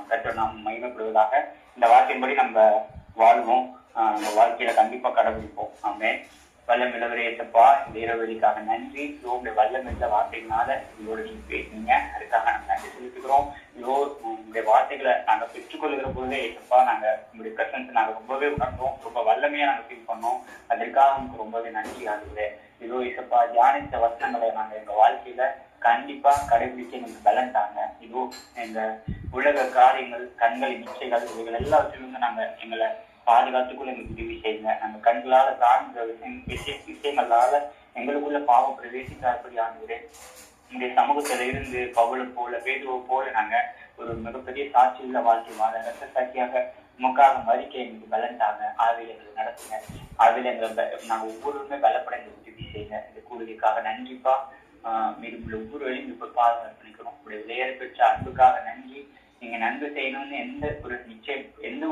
கர்த்தர் நாம் மகிமைப்படுவதாக. இந்த வார்த்தையின்படி நம்ம வாழ்வோம். நம்ம வாழ்க்கையில கண்டிப்பா கடைபிடிப்போம். ஆமே. வல்லம் இளவரே ஏசப்பா, இந்த இரவதிக்காக நன்றி. உங்களுடைய வல்லம் என்ற வார்த்தைகளால இதோட நீங்க பேசுனீங்க, அதுக்காக நாங்க நன்றி செலுத்துக்கிறோம். உங்களுடைய வார்த்தைகளை நாங்க பெற்றுக்கொள்கிற போதே ஏசப்பா நாங்க உங்களுடைய பிரசன்ஸ் நாங்க ரொம்பவே உணர்ந்தோம், ரொம்ப வல்லமையா நாங்க ஃபீல் பண்ணோம். அதற்காக உங்களுக்கு ரொம்பவே நன்றி ஆகுது. இதோ ஏசப்பா தியானித்த வசனங்களை நாங்க எங்க வாழ்க்கையில கண்டிப்பா கடைபிடிக்க எங்களுக்கு பலன்டாங்க. இதோ எங்க உலக காரியங்கள், கண்களின் இச்சைகள், இவைகள் எல்லாவற்றிலிருந்து நாங்க எங்களை பாதுகாத்துக்குள்ள எங்களுக்கு உதவி செய்யுங்க. நம்ம கண்களால காண்கிற விஷயங்களால எங்களுக்குள்ள பாவம் பிரவேசிக்காதபடி ஆண்டுகிறே. உங்களுடைய சமூகத்துல இருந்து பவுலை போல பேதுவை போல நாங்க ஒரு மிகப்பெரிய சாட்சி உள்ள வாழ்க்கை வாழ ரத்த சாட்சியாக உமக்காக மறிக்க எங்களுக்கு பலன்டாங்க. ஆவில எங்களை நடத்துங்க. ஆவில எங்களை நாங்க ஒவ்வொருவருமே பலப்பட எங்களுக்கு உதவி செய்யுங்க. இந்த கூடுதலுக்காக நன்றிப்பா. மீண்டும் உள்ள ஒவ்வொரு வேலையும் இப்ப பாதுகாப்பு பண்ணிக்கிறோம். உங்களுடைய விளையாட பெற்ற அன்புக்காக நன்றி. நீங்க நன்மை செய்யணும்னு எந்த ஒரு நிச்சயம், எந்த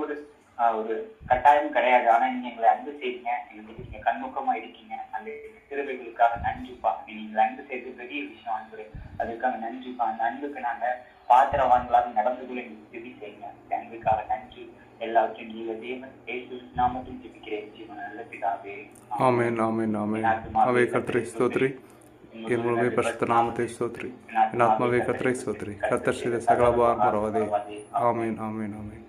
ஒரு கட்டாயம் கிடையாது. ஆனா நீங்க எங்களை அன்பு செய்யுங்க, எங்களுக்கு நீங்க கண்முகமா இருக்கீங்க. அந்த சிறுவைகளுக்காக நன்றிப்பா. நீங்க அன்பு செய்து பெரிய விஷயம் அன்பு, அதுக்காக நன்றிப்பா. அந்த அன்புக்கு நாங்க பாத்திரவான்களாக நடந்து கொள்ள எங்களுக்கு உதவி செய்யுங்க. இந்த அன்புக்காக நன்றி. எல்லாவற்றையும் நீங்க தேவன் இயேசு நாமத்தில் ஜெபிக்கிறேன் ஜீவன் நல்ல பிதாவே. ஆமென் ஆமென் ஆமென். ஆவே கர்த்தரை ஸ்தோத்திரி. என் முழுமை பரிசுத்த நாமத்தை ஸ்தோத்திரி. என் ஆத்மாவே கர்த்தரை ஸ்தோத்திரி. கர்த்தர் செய்த சகல உபகாரம் மறவாதே. ஆமென் ஆமென் ஆமென்.